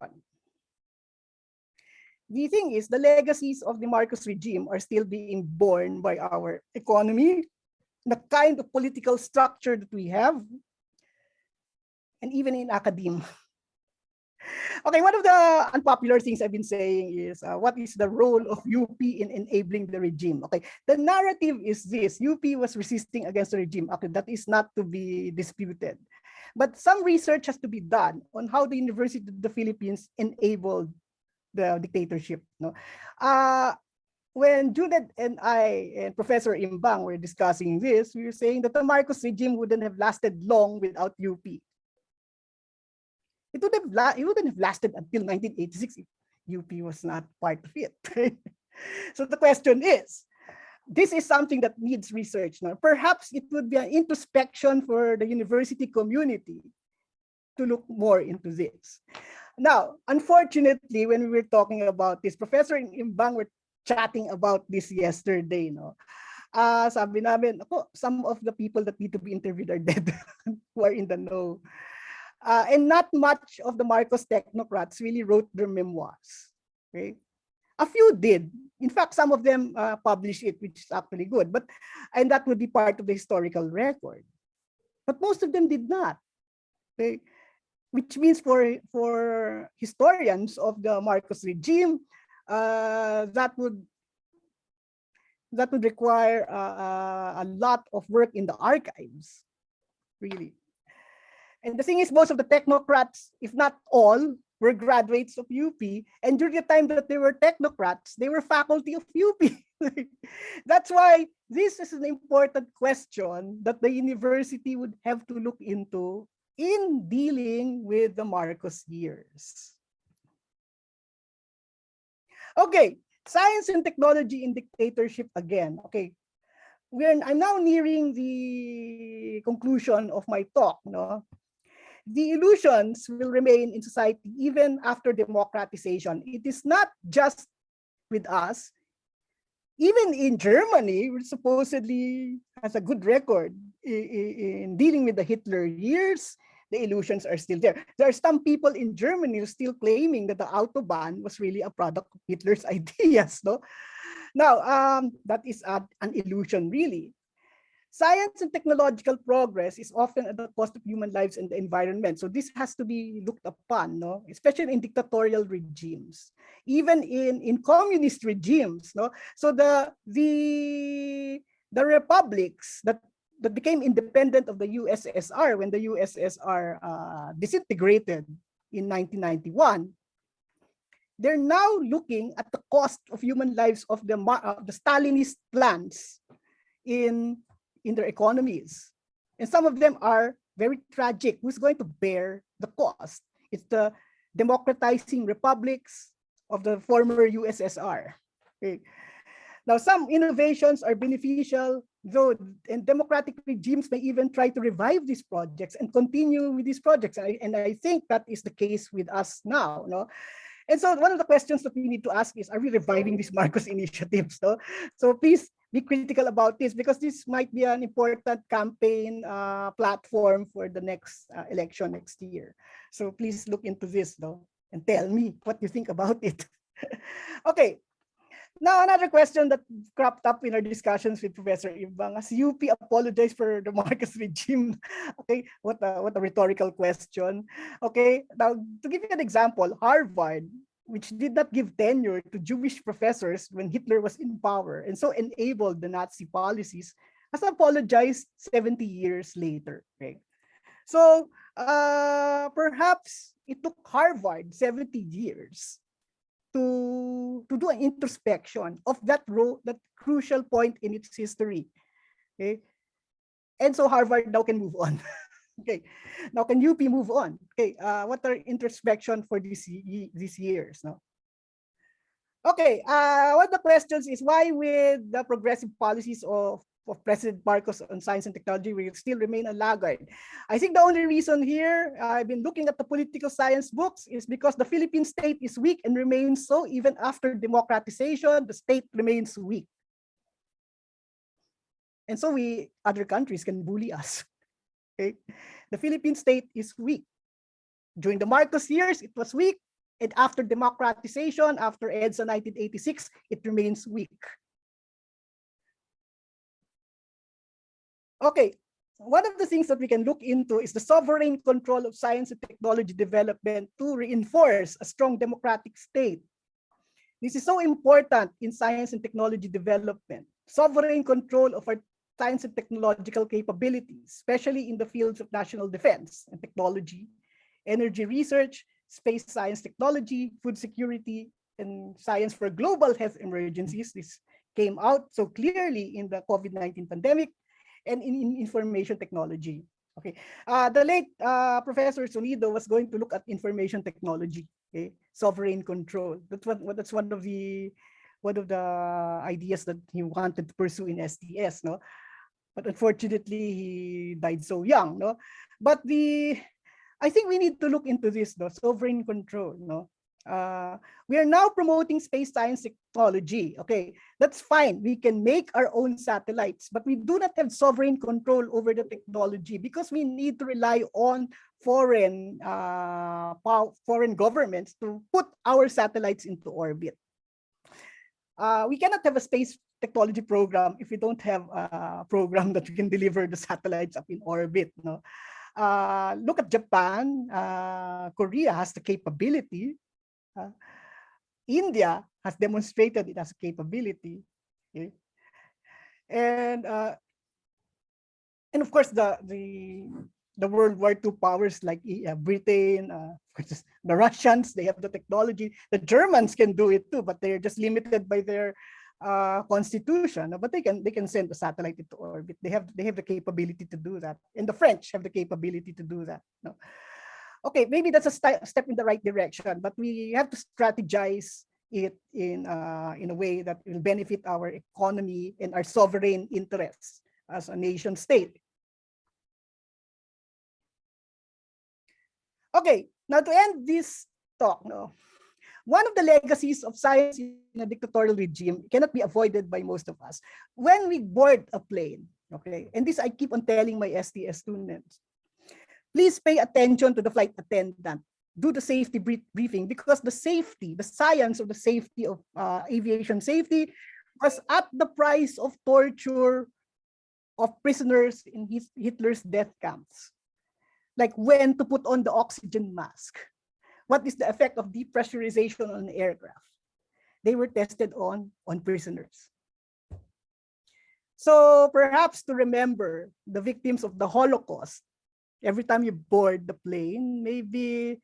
The thing is, the legacies of the Marcos regime are still being borne by our economy, the kind of political structure that we have, and even in academia. Okay, one of the unpopular things I've been saying is, what is the role of UP in enabling the regime? Okay, the narrative is this: UP was resisting against the regime. Okay, that is not to be disputed. But some research has to be done on how the University of the Philippines enabled the dictatorship. No? When Jeannette and I and Professor Bong were discussing this, we were saying that the Marcos regime wouldn't have lasted long without UP. It wouldn't have lasted until 1986 UP was not part of it. So the question is, this is something that needs research. Now, perhaps it would be an introspection for the university community to look more into this. Now, unfortunately, when we were talking about this, Professor Bang were chatting about this yesterday. No? Sabi namin, ako, some of the people that need to be interviewed are dead who are in the know. And not much of the Marcos technocrats really wrote their memoirs. Okay? A few did. In fact, some of them published it, which is actually good. And that would be part of the historical record. But most of them did not. Okay? Which means for historians of the Marcos regime, that would require a lot of work in the archives, really. And the thing is, most of the technocrats, if not all, were graduates of UP. And during the time that they were technocrats, they were faculty of UP. That's why this is an important question that the university would have to look into in dealing with the Marcos years. Okay, science and technology in dictatorship again. Okay, I'm now nearing the conclusion of my talk. No? The illusions will remain in society even after democratization. It is not just with us. Even in Germany, which supposedly has a good record in dealing with the Hitler years, the illusions are still there. There are some people in Germany who still claiming that the Autobahn was really a product of Hitler's ideas. No? Now, that is an illusion, really. Science and technological progress is often at the cost of human lives and the environment. So this has to be looked upon, no? Especially in dictatorial regimes, even in communist regimes. No? So the republics that became independent of the USSR when the USSR disintegrated in 1991, they're now looking at the cost of human lives of the Stalinist plans in their economies. And some of them are very tragic. Who's going to bear the cost? It's the democratizing republics of the former USSR. Okay. Now, some innovations are beneficial, though, and democratic regimes may even try to revive these projects and continue with these projects. And I think that is the case with us now. No? And so one of the questions that we need to ask is, are we reviving these Marcos initiatives? No? So please be critical about this, because this might be an important campaign platform for the next election next year. So please look into this, though, and tell me what you think about it. Okay. Now, another question that cropped up in our discussions with Professor Ibang, as UP apologized for the Marcos regime. Okay, what a rhetorical question. Okay, now to give you an example, Harvard, which did not give tenure to Jewish professors when Hitler was in power and so enabled the Nazi policies, has apologized 70 years later. Okay, so perhaps it took Harvard 70 years to do an introspection of that crucial point in its history. Okay, and so Harvard now can move on. Okay, now can UP move on? Okay, what are introspection for these years? No. Okay, one of the questions is, why with the progressive policies of President Marcos on science and technology will still remain a laggard? I think the only reason here, I've been looking at the political science books, is because the Philippine state is weak and remains so even after democratization. The state remains weak. And so other countries can bully us. Okay? The Philippine state is weak. During the Marcos years, it was weak. And after democratization, after EDSA 1986, it remains weak. Okay, one of the things that we can look into is the sovereign control of science and technology development to reinforce a strong democratic state. This is so important in science and technology development. Sovereign control of our science and technological capabilities, especially in the fields of national defense and technology, energy research, space science technology, food security, and science for global health emergencies. This came out so clearly in the COVID-19 pandemic, and in information technology. Okay, the late Professor Sonido was going to look at information technology. Okay, sovereign control. That's one of the ideas that he wanted to pursue in STS, no? But unfortunately, he died so young, no? But I think we need to look into this, no? Sovereign control, no? We are now promoting space science technology. Okay, that's fine. We can make our own satellites, but we do not have sovereign control over the technology because we need to rely on foreign governments to put our satellites into orbit. We cannot have a space technology program if we don't have a program that we can deliver the satellites up in orbit. No, look at Japan. Korea has the capability. India has demonstrated it as a capability. Okay? And of course the World War II powers like Britain, the Russians, they have the technology. The Germans can do it too, but they're just limited by their constitution. But they can send a satellite into orbit. They have the capability to do that, and the French have the capability to do that. No? Okay, maybe that's a step in the right direction, but we have to strategize it in a way that will benefit our economy and our sovereign interests as a nation state. Okay, now to end this talk, no, one of the legacies of science in a dictatorial regime cannot be avoided by most of us. When we board a plane, okay, and this I keep on telling my STS students, please pay attention to the flight attendant. Do the safety briefing, because the science of the safety of aviation safety was at the price of torture of prisoners in Hitler's death camps. Like when to put on the oxygen mask. What is the effect of depressurization on an aircraft? They were tested on prisoners. So perhaps to remember the victims of the Holocaust, every time you board the plane, maybe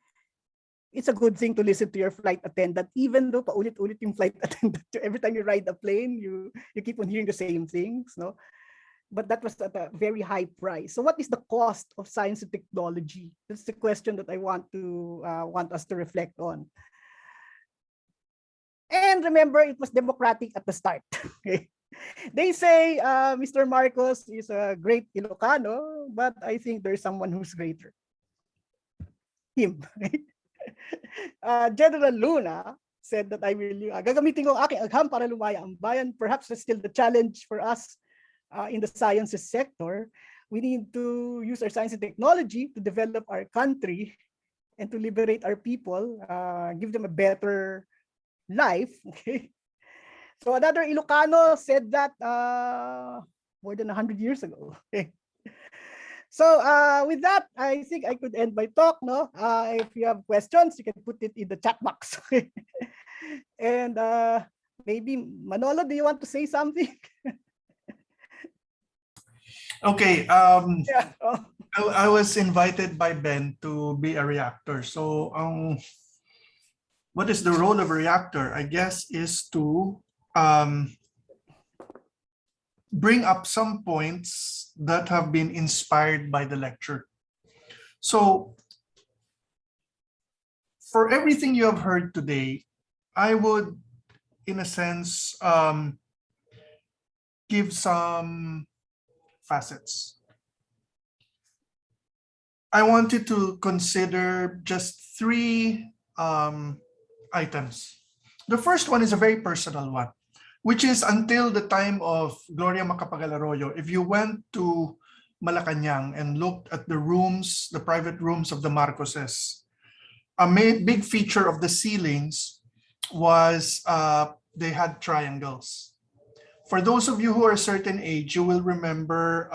it's a good thing to listen to your flight attendant, even though paulit-ulit yung flight attendant. Every time you ride a plane, you keep on hearing the same things, no? But that was at a very high price. So what is the cost of science and technology? That's the question that I want us to reflect on. And remember, it was democratic at the start. Okay? They say Mr. Marcos is a great Ilocano, but I think there's someone who's greater. Him. General Luna said that I will gagamitin ko ang aking agham para lumaya ang bayan. Perhaps that's still the challenge for us in the sciences sector. We need to use our science and technology to develop our country and to liberate our people, give them a better life. Okay. So another Ilocano said that more than 100 years ago. Okay. So with that, I think I could end my talk. No, if you have questions, you can put it in the chat box. And maybe Manolo, do you want to say something? Okay. Yeah. I was invited by Ben to be a reactor. So what is the role of a reactor? I guess is to bring up some points that have been inspired by the lecture. So for everything you have heard today, I would, in a sense, give some facets. I want you to consider just 3 items. The first one is a very personal one, which is until the time of Gloria Macapagal-Arroyo, if you went to Malacanang and looked at the rooms, the private rooms of the Marcoses, a big feature of the ceilings was they had triangles. For those of you who are a certain age, you will remember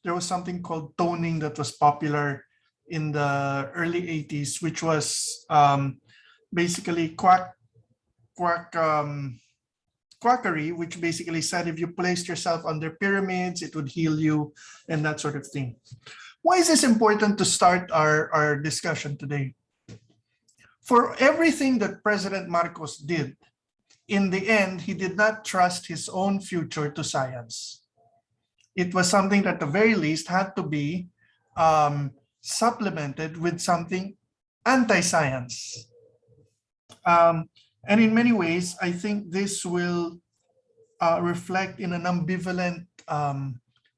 there was something called toning that was popular in the early 80s, which was basically quackery, which basically said if you placed yourself under pyramids, it would heal you and that sort of thing. Why is this important to start our discussion today? For everything that President Marcos did, in the end, he did not trust his own future to science. It was something that at the very least had to be supplemented with something anti-science. And in many ways, I think this will reflect in an ambivalent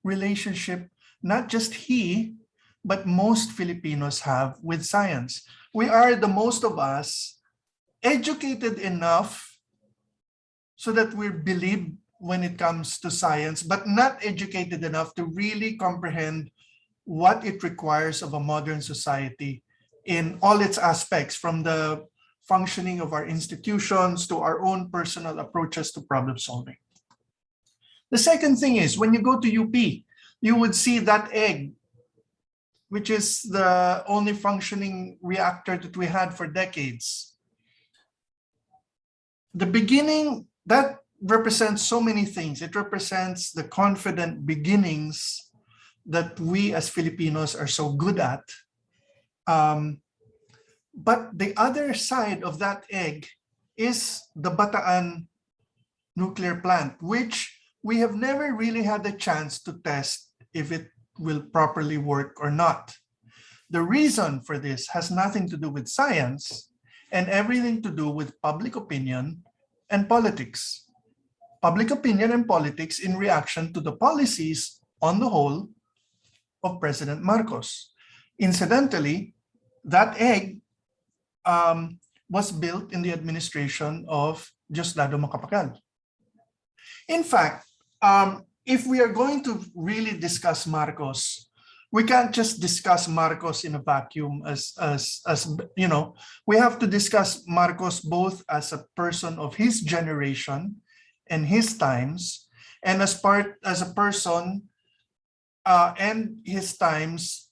relationship, not just he, but most Filipinos have with science. We are, the most of us, educated enough so that we're believed when it comes to science, but not educated enough to really comprehend what it requires of a modern society in all its aspects, from the functioning of our institutions to our own personal approaches to problem solving. The second thing is, when you go to UP, you would see that egg, which is the only functioning reactor that we had for decades. The beginning, that represents so many things. It represents the confident beginnings that we as Filipinos are so good at. But the other side of that egg is the Bataan nuclear plant, which we have never really had the chance to test if it will properly work or not. The reason for this has nothing to do with science and everything to do with public opinion and politics. Public opinion and politics in reaction to the policies on the whole of President Marcos. Incidentally, that egg was built in the administration of Diosdado Macapagal. In fact, if we are going to really discuss Marcos, we can't just discuss Marcos in a vacuum as you know, we have to discuss Marcos both as a person of his generation and his times, and as a person and his times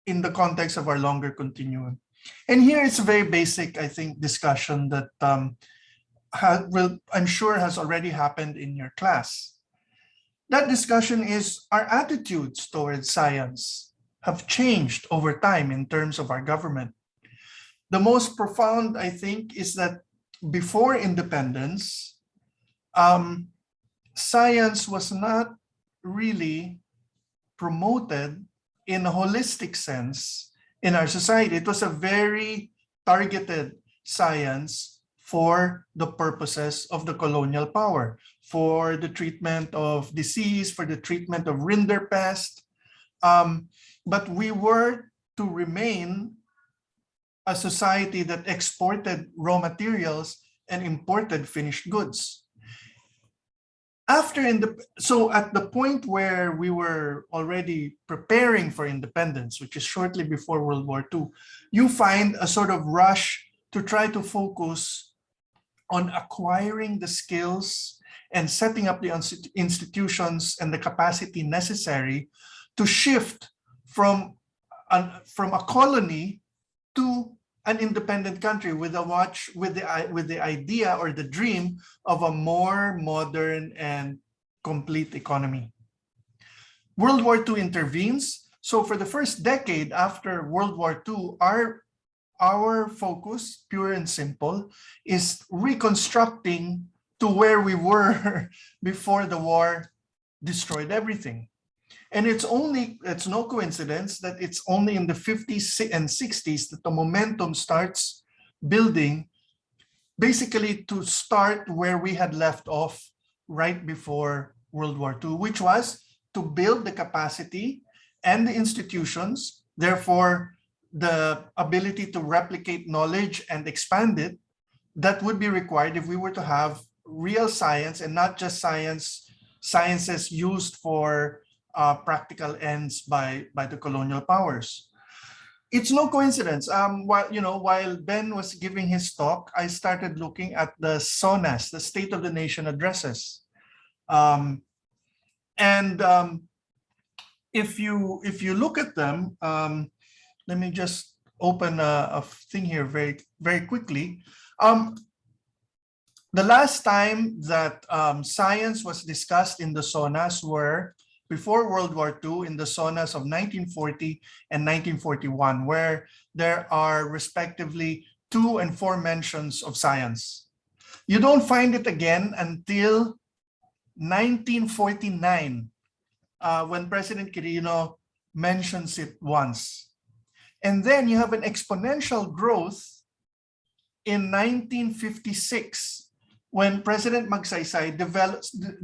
in the context of our longer continuum. And here it's a very basic, I think, discussion that I'm sure has already happened in your class. That discussion is, our attitudes towards science have changed over time in terms of our government. The most profound, I think, is that before independence, science was not really promoted in a holistic sense in our society. It was a very targeted science for the purposes of the colonial power, for the treatment of disease, for the treatment of rinderpest. But we were to remain a society that exported raw materials and imported finished goods. So at the point where we were already preparing for independence, which is shortly before World War II, you find a sort of rush to try to focus on acquiring the skills and setting up the institutions and the capacity necessary to shift from a colony to an independent country with the idea or the dream of a more modern and complete economy. World War II intervenes. So for the first decade after World War II, our focus, pure and simple, is reconstructing to where we were before the war destroyed everything. And it's no coincidence that it's only in the 50s and 60s that the momentum starts building, basically to start where we had left off right before World War II, which was to build the capacity and the institutions, therefore the ability to replicate knowledge and expand it, that would be required if we were to have real science and not just sciences used for practical ends by the colonial powers. It's no coincidence. While Ben was giving his talk, I started looking at the SONAS, the State of the Nation addresses, if you look at them, let me just open a thing here very, very quickly. The last time that science was discussed in the SONAS were before World War II, in the SONAS of 1940 and 1941, where there are respectively 2 and 4 mentions of science. You don't find it again until 1949, when President Quirino mentions it once. And then you have an exponential growth in 1956, when President Magsaysay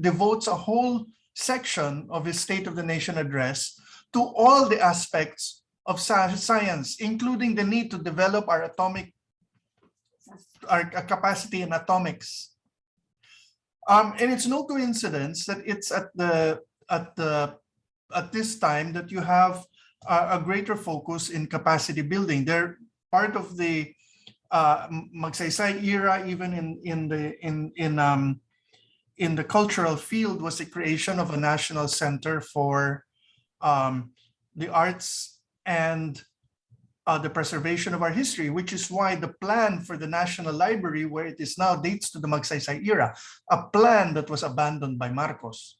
devotes a whole section of his State of the Nation address to all the aspects of science, including the need to develop our capacity in atomics. And it's no coincidence that it's at this time that you have a greater focus in capacity building. They're part of the Magsaysay era, even in the cultural field, was the creation of a national center for the arts and the preservation of our history, which is why the plan for the National Library, where it is now, dates to the Magsaysay era, a plan that was abandoned by Marcos.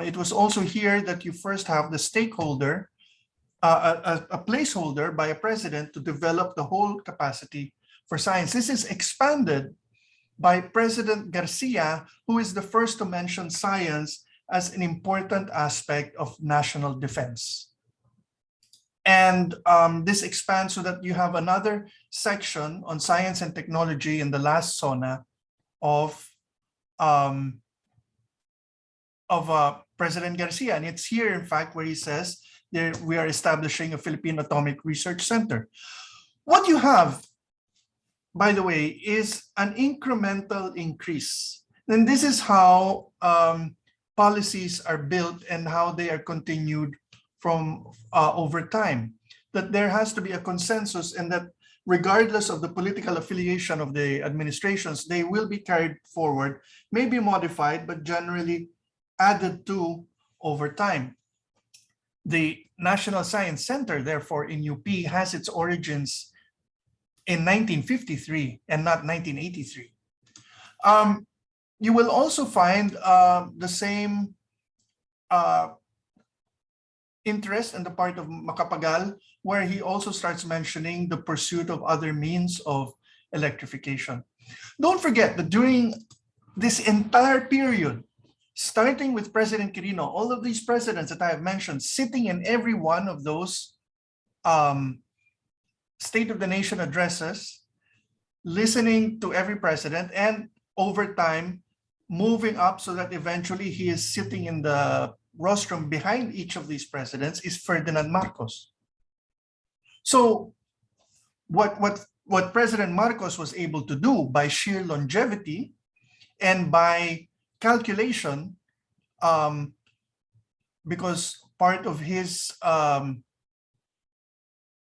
It was also here that you first have the stakeholder, a placeholder by a president to develop the whole capacity for science. This is expanded by President Garcia, who is the first to mention science as an important aspect of national defense. And this expands so that you have another section on science and technology in the last SONA of President Garcia. And it's here, in fact, where he says we are establishing a Philippine Atomic Research Center. What you have, by the way, is an incremental increase. And this is how policies are built and how they are continued from over time, that there has to be a consensus, and that regardless of the political affiliation of the administrations, they will be carried forward, maybe modified, but generally added to over time. The National Science Center, therefore, in UP has its origins in 1953 and not 1983. You will also find the same interest on the part of Macapagal, where he also starts mentioning the pursuit of other means of electrification. Don't forget that during this entire period, starting with President Quirino, all of these presidents that I have mentioned, sitting in every one of those State of the Nation addresses, listening to every president, and over time, moving up so that eventually he is sitting in the rostrum behind each of these presidents, is Ferdinand Marcos. So what President Marcos was able to do by sheer longevity and by calculation, because part of his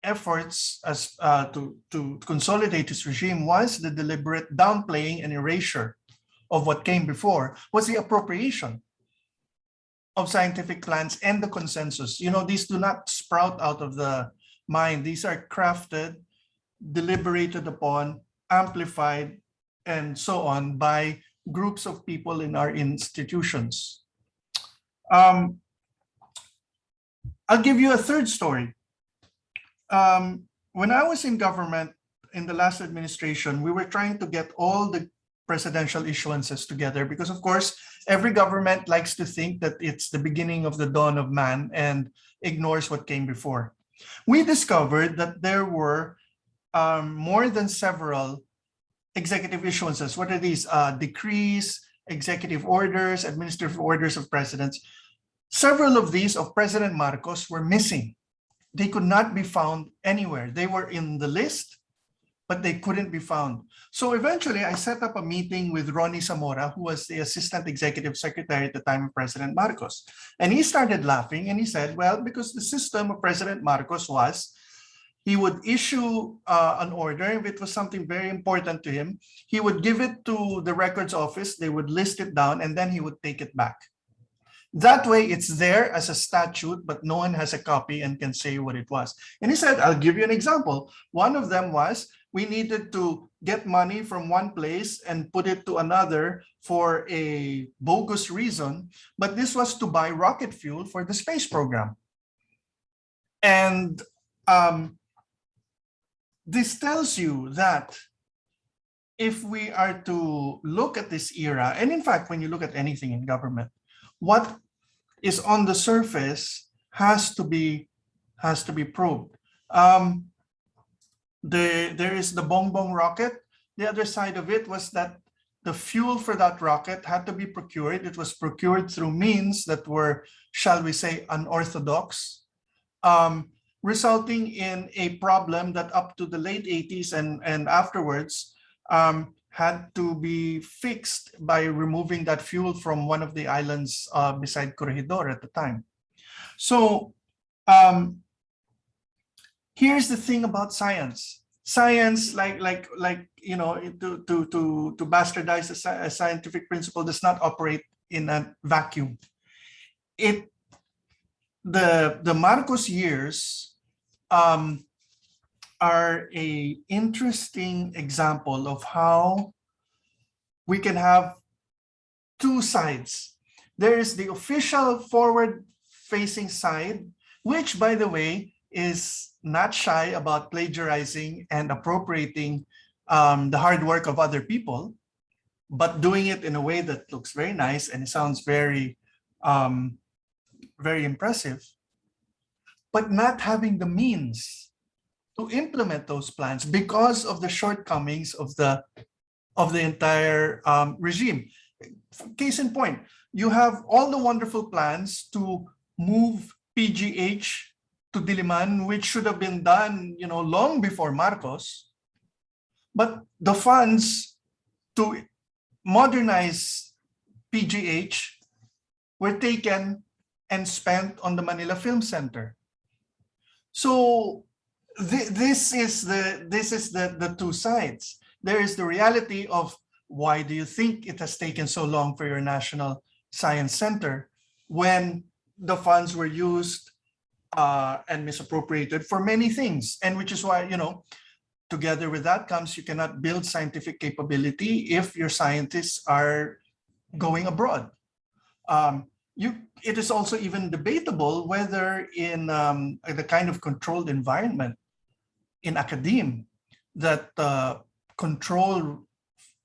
efforts as to consolidate his regime was the deliberate downplaying and erasure of what came before, was the appropriation of scientific plans and the consensus. You know, these do not sprout out of the mind. These are crafted, deliberated upon, amplified, and so on by groups of people in our institutions. I'll give you a third story. When I was in government in the last administration, we were trying to get all the presidential issuances together because, of course, every government likes to think that it's the beginning of the dawn of man and ignores what came before. We discovered that there were more than several executive issuances. What are these? Decrees, executive orders, administrative orders of presidents. Several of these of President Marcos were missing. They could not be found anywhere. They were in the list, but they couldn't be found. So eventually I set up a meeting with Ronnie Zamora, who was the Assistant Executive Secretary at the time of President Marcos. And he started laughing and he said, well, because the system of President Marcos was, he would issue an order, if it was something very important to him, he would give it to the records office, they would list it down, and then he would take it back. That way it's there as a statute, but no one has a copy and can say what it was. And he said, I'll give you an example. One of them was, we needed to get money from one place and put it to another for a bogus reason, but this was to buy rocket fuel for the space program. And this tells you that if we are to look at this era, and in fact, when you look at anything in government, what is on the surface has to be probed. There is the Bong rocket. the other side of it was that the fuel for that rocket had to be procured. It was procured through means that were, shall we say, unorthodox, resulting in a problem that up to the late 80s and afterwards had to be fixed by removing that fuel from one of the islands beside Corregidor at the time. So here's the thing about science. Science, like you know, to bastardize a scientific principle, does not operate in a vacuum. The Marcos years are a interesting example of how we can have two sides. There is the official forward-facing side, which, by the way, is not shy about plagiarizing and appropriating the hard work of other people, but doing it in a way that looks very nice and sounds very, very impressive, but not having the means to implement those plans because of the shortcomings of the entire regime. Case in point, you have all the wonderful plans to move PGH to Diliman, which should have been done, you know, long before Marcos, but the funds to modernize PGH were taken and spent on the Manila Film Center. So this is the two sides. There is the reality of why do you think it has taken so long for your National Science Center when the funds were used and misappropriated for many things, and which is why, you know, together with that comes you cannot build scientific capability if your scientists are going abroad. It is also even debatable whether in the kind of controlled environment in academia that control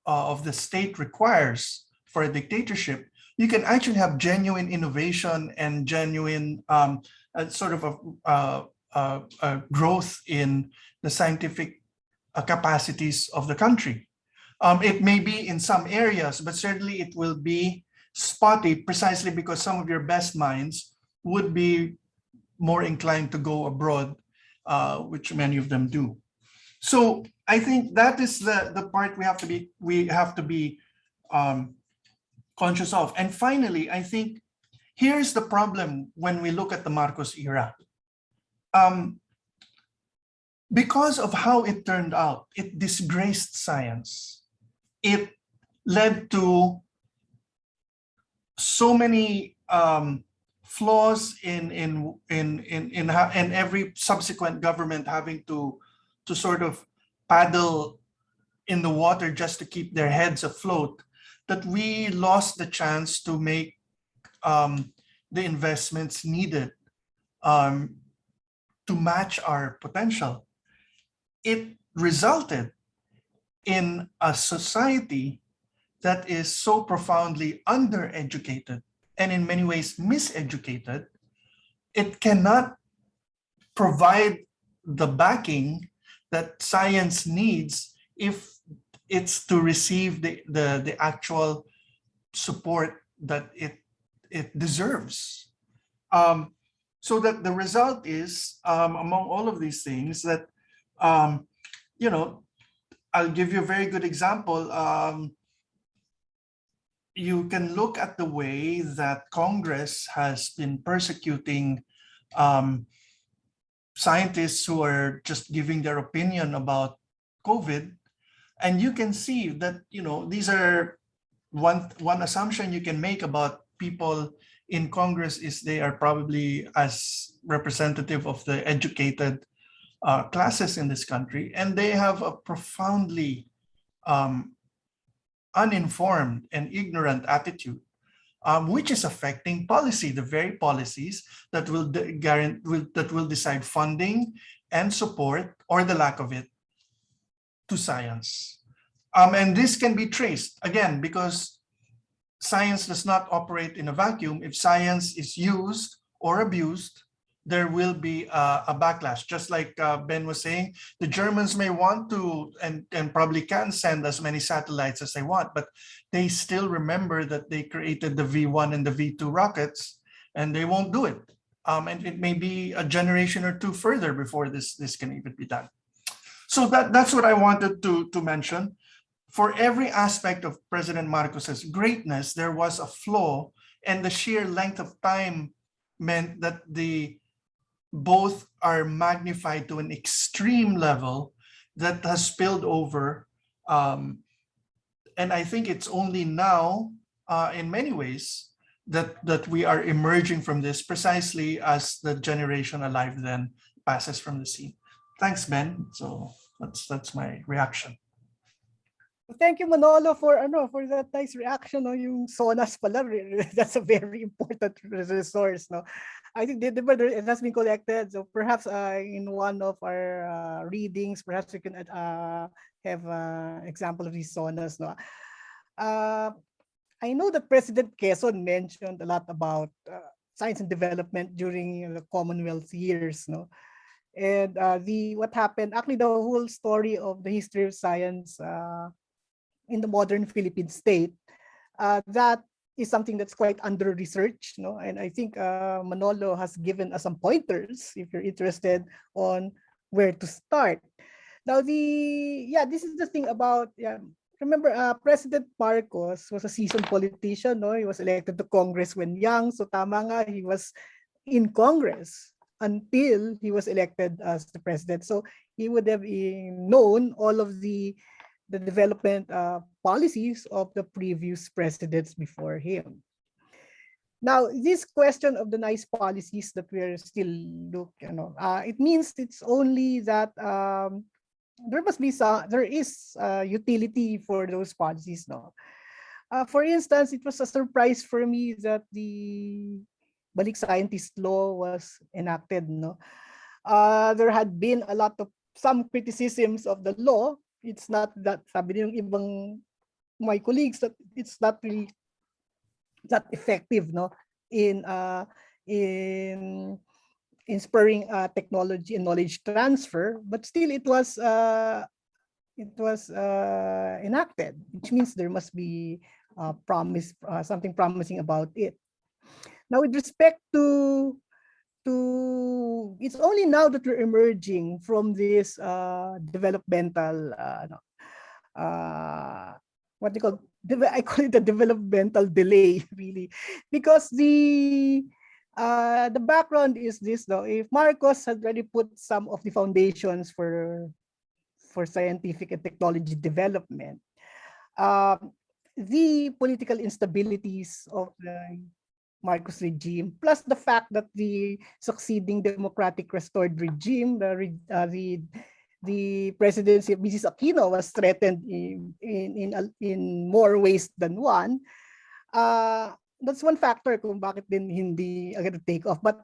of the state requires for a dictatorship, you can actually have genuine innovation and genuine sort of a growth in the scientific capacities of the country. It may be in some areas, but certainly it will be spotty precisely because some of your best minds would be more inclined to go abroad, which many of them do. So I think that is the part we have to be conscious of. And finally, I think here's the problem when we look at the Marcos era. Because of how it turned out, it disgraced science. It led to so many flaws in every subsequent government having to sort of paddle in the water just to keep their heads afloat, that we lost the chance to make the investments needed to match our potential. It resulted in a society that is so profoundly undereducated and in many ways miseducated, it cannot provide the backing that science needs if it's to receive the actual support that it deserves. So that the result is, among all of these things, that, you know, I'll give you a very good example. You can look at the way that Congress has been persecuting scientists who are just giving their opinion about COVID, and you can see that, you know, these are one assumption you can make about people in Congress is they are probably as representative of the educated classes in this country, and they have a profoundly uninformed and ignorant attitude, which is affecting policy, the very policies that will decide funding and support, or the lack of it, to science. And this can be traced, again, because science does not operate in a vacuum. If science is used or abused, there will be a backlash. Just like Ben was saying, the Germans may want to and probably can send as many satellites as they want, but they still remember that they created the V1 and the V2 rockets, and they won't do it. And it may be a generation or two further before this can even be done. So that's what I wanted to mention. For every aspect of President Marcos's greatness, there was a flaw, and the sheer length of time meant that both are magnified to an extreme level that has spilled over. And I think it's only now, in many ways, that we are emerging from this precisely as the generation alive then passes from the scene. Thanks, Ben. So that's my reaction. Thank you, Manolo, for that nice reaction. No, yung SONAS pala, that's a very important resource. No, I think it has been collected. So perhaps in one of our readings, perhaps we can have an example of these SONAS. No, I know that President Quezon mentioned a lot about science and development during the Commonwealth years. No, and what happened, actually, the whole story of the history of science in the modern Philippine state, that is something that's quite under researched, no? And I think Manolo has given us some pointers if you're interested on where to start. Now, this is the thing about, remember, President Marcos was a seasoned politician, no? He was elected to Congress when young, so tama nga, he was in Congress until he was elected as the president. So he would have known all of the development policies of the previous presidents before him. Now, this question of the nice policies that we're still looking, it means it's only that there is utility for those policies. No, for instance, it was a surprise for me that the Balik Scientist Law was enacted. No, there had been some criticisms of the law. It's not that, sabi ng ibang my colleagues, that it's not really that effective, no, in spurring technology and knowledge transfer, but still it was enacted, which means there must be something promising about it. Now, with respect to it's only now that we're emerging from this developmental what they call, I call it a developmental delay, really, because the background is this, though. If Marcos had already put some of the foundations for scientific and technology development, the political instabilities of the Marcos regime, plus the fact that the succeeding democratic restored regime, the presidency of Mrs. Aquino, was threatened in more ways than one. That's one factor kung bakit din hindi agad take off. But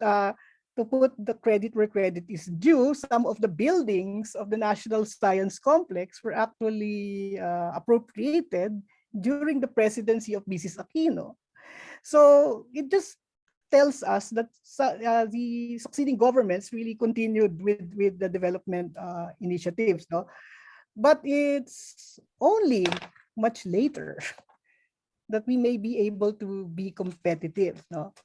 to put the credit where credit is due, some of the buildings of the National Science Complex were actually appropriated during the presidency of Mrs. Aquino. So it just tells us that the succeeding governments really continued with the development initiatives, no? But it's only much later that we may be able to be competitive, no?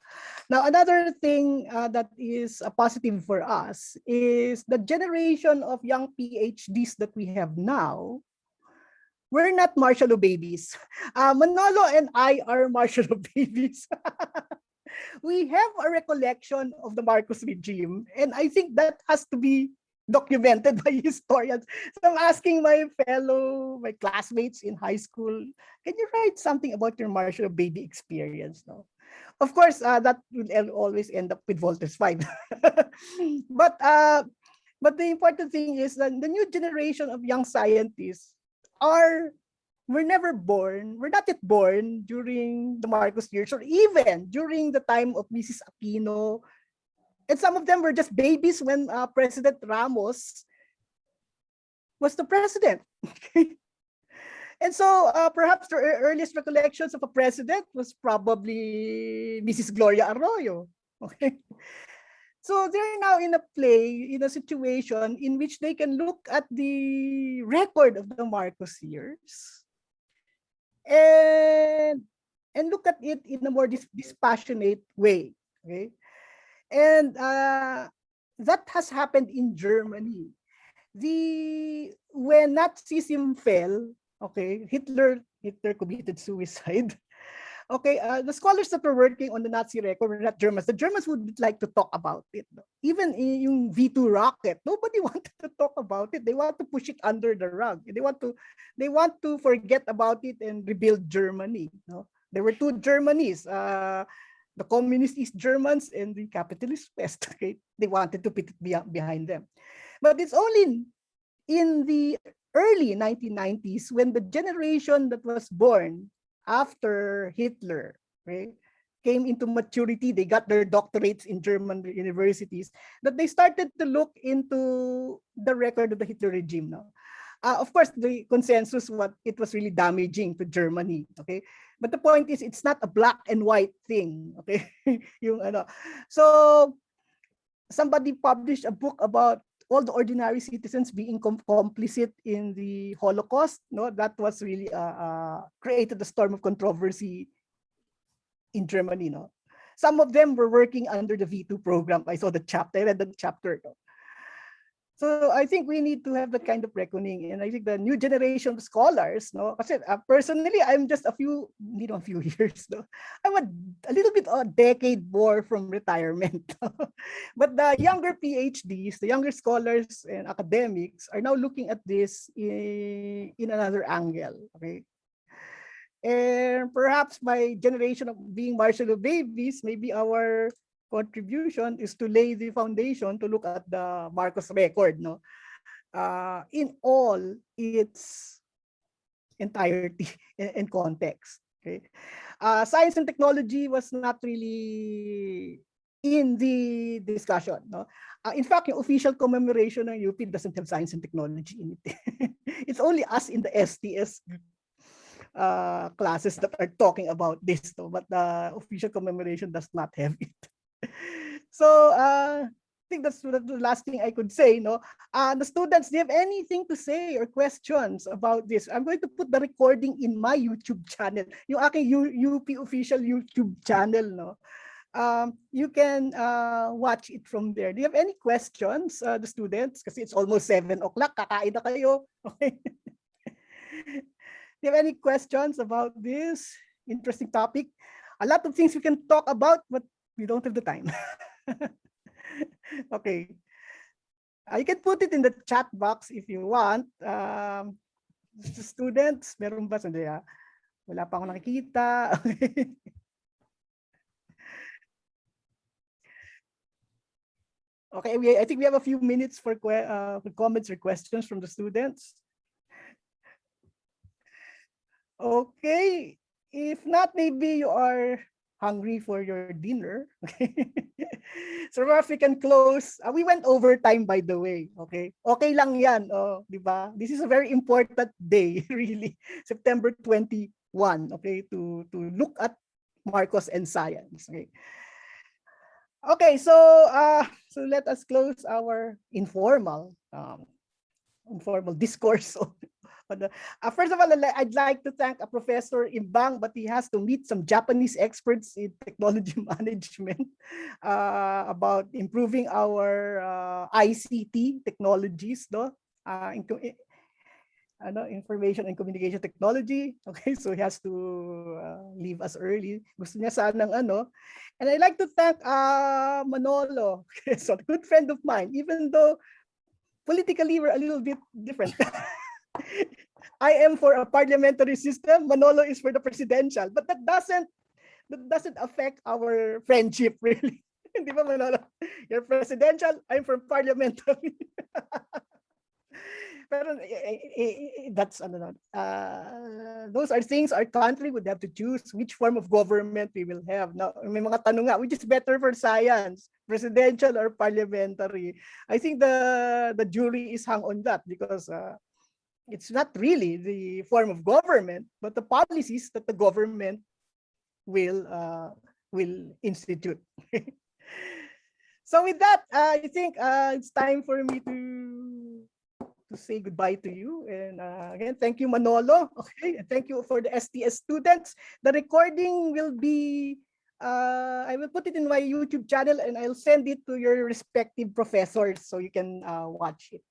Now, another thing that is a positive for us is the generation of young PhDs that we have now. We're not martial law babies. Manolo and I are martial law babies. We have a recollection of the Marcos regime, and I think that has to be documented by historians. So I'm asking my classmates in high school, can you write something about your martial law baby experience? No, of course, that will always end up with Volta's 5. But the important thing is that the new generation of young scientists we're not yet born during the Marcos years, or even during the time of Mrs. Aquino. And some of them were just babies when President Ramos was the president. And so perhaps the earliest recollections of a president was probably Mrs. Gloria Arroyo. Okay. So they're now in a situation in which they can look at the record of the Marcos years and look at it in a more dispassionate way. Okay, and that has happened in Germany. When Nazism fell, okay, Hitler committed suicide. Okay, the scholars that were working on the Nazi record were not Germans. The Germans would like to talk about it. No? Even in yung V2 rocket, nobody wanted to talk about it. They want to push it under the rug. They want to forget about it and rebuild Germany. No? There were two Germanys, the communist East Germans and the capitalist West. Okay, they wanted to put it behind them. But it's only in the early 1990s when the generation that was born after Hitler, right, came into maturity, they got their doctorates in German universities, that they started to look into the record of the Hitler regime now. Of course, the consensus was it was really damaging to Germany. Okay, but the point is, it's not a black and white thing. Okay, So somebody published a book about all the ordinary citizens being complicit in the Holocaust. No, that was really created a storm of controversy in Germany. No, some of them were working under the V2 program. I saw the chapter, I read the chapter. No? So I think we need to have that kind of reckoning, and I think the new generation of scholars, no, kasi personally, I'm just a few years, no, I'm a little bit a decade more from retirement, but the younger PhDs, the younger scholars and academics are now looking at this in another angle, okay. And perhaps my generation of being martial babies, maybe our contribution is to lay the foundation to look at the Marcos record, no, in all its entirety and context. Okay, science and technology was not really in the discussion, no. In fact, yung official commemoration ng UP doesn't have science and technology in it. It's only us in the STS classes that are talking about this, no? But the official commemoration does not have it. So I think that's the last thing I could say. No, the students, do you have anything to say or questions about this? I'm going to put the recording in my YouTube channel, yung aking UP official YouTube channel. No, you can watch it from there. Do you have any questions, the students? Kasi it's almost 7 o'clock. Kakain na kayo. Okay. Do you have any questions about this interesting topic? A lot of things we can talk about, but we don't have the time. Okay. You can put it in the chat box if you want. Students, meron ba? Sandali, wala pa akong nakikita. Okay, I think we have a few minutes for comments or questions from the students. Okay, if not, maybe you are hungry for your dinner. Okay. So if we can close, we went overtime, by the way. Okay, okay lang yan. Oh, di ba? This is a very important day, really. September 21. Okay, to look at Marcos and science. Okay. Okay, so let us close our informal discourse. But first of all, I'd like to thank a professor in Bang, but he has to meet some Japanese experts in technology management about improving our ICT technologies, no? Information and communication technology. Okay, so he has to leave us early. Gusto niya sanang And I'd like to thank Manolo, so a good friend of mine, even though politically we're a little bit different. I am for a parliamentary system. Manolo is for the presidential, but that doesn't affect our friendship really. Di ba, Manolo? You're presidential, I'm from parliamentary. Pero that's those are things our country would have to choose which form of government we will have. Now, may mga tanong nga, which is better for science, presidential or parliamentary? I think the jury is hung on that because it's not really the form of government, but the policies that the government will institute. So with that, I think it's time for me to say goodbye to you. And again, thank you, Manolo. Okay, and thank you for the STS students. The recording will be, I will put it in my YouTube channel and I'll send it to your respective professors so you can watch it.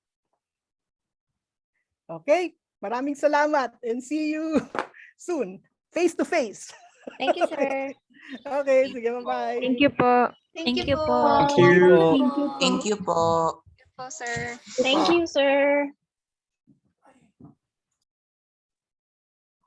Okay, maraming salamat and see you soon, face to face. Thank you, sir. Okay, sige, bye-bye. Thank you po. Thank you po. Thank you. Thank you po. po, sir. Thank you, sir.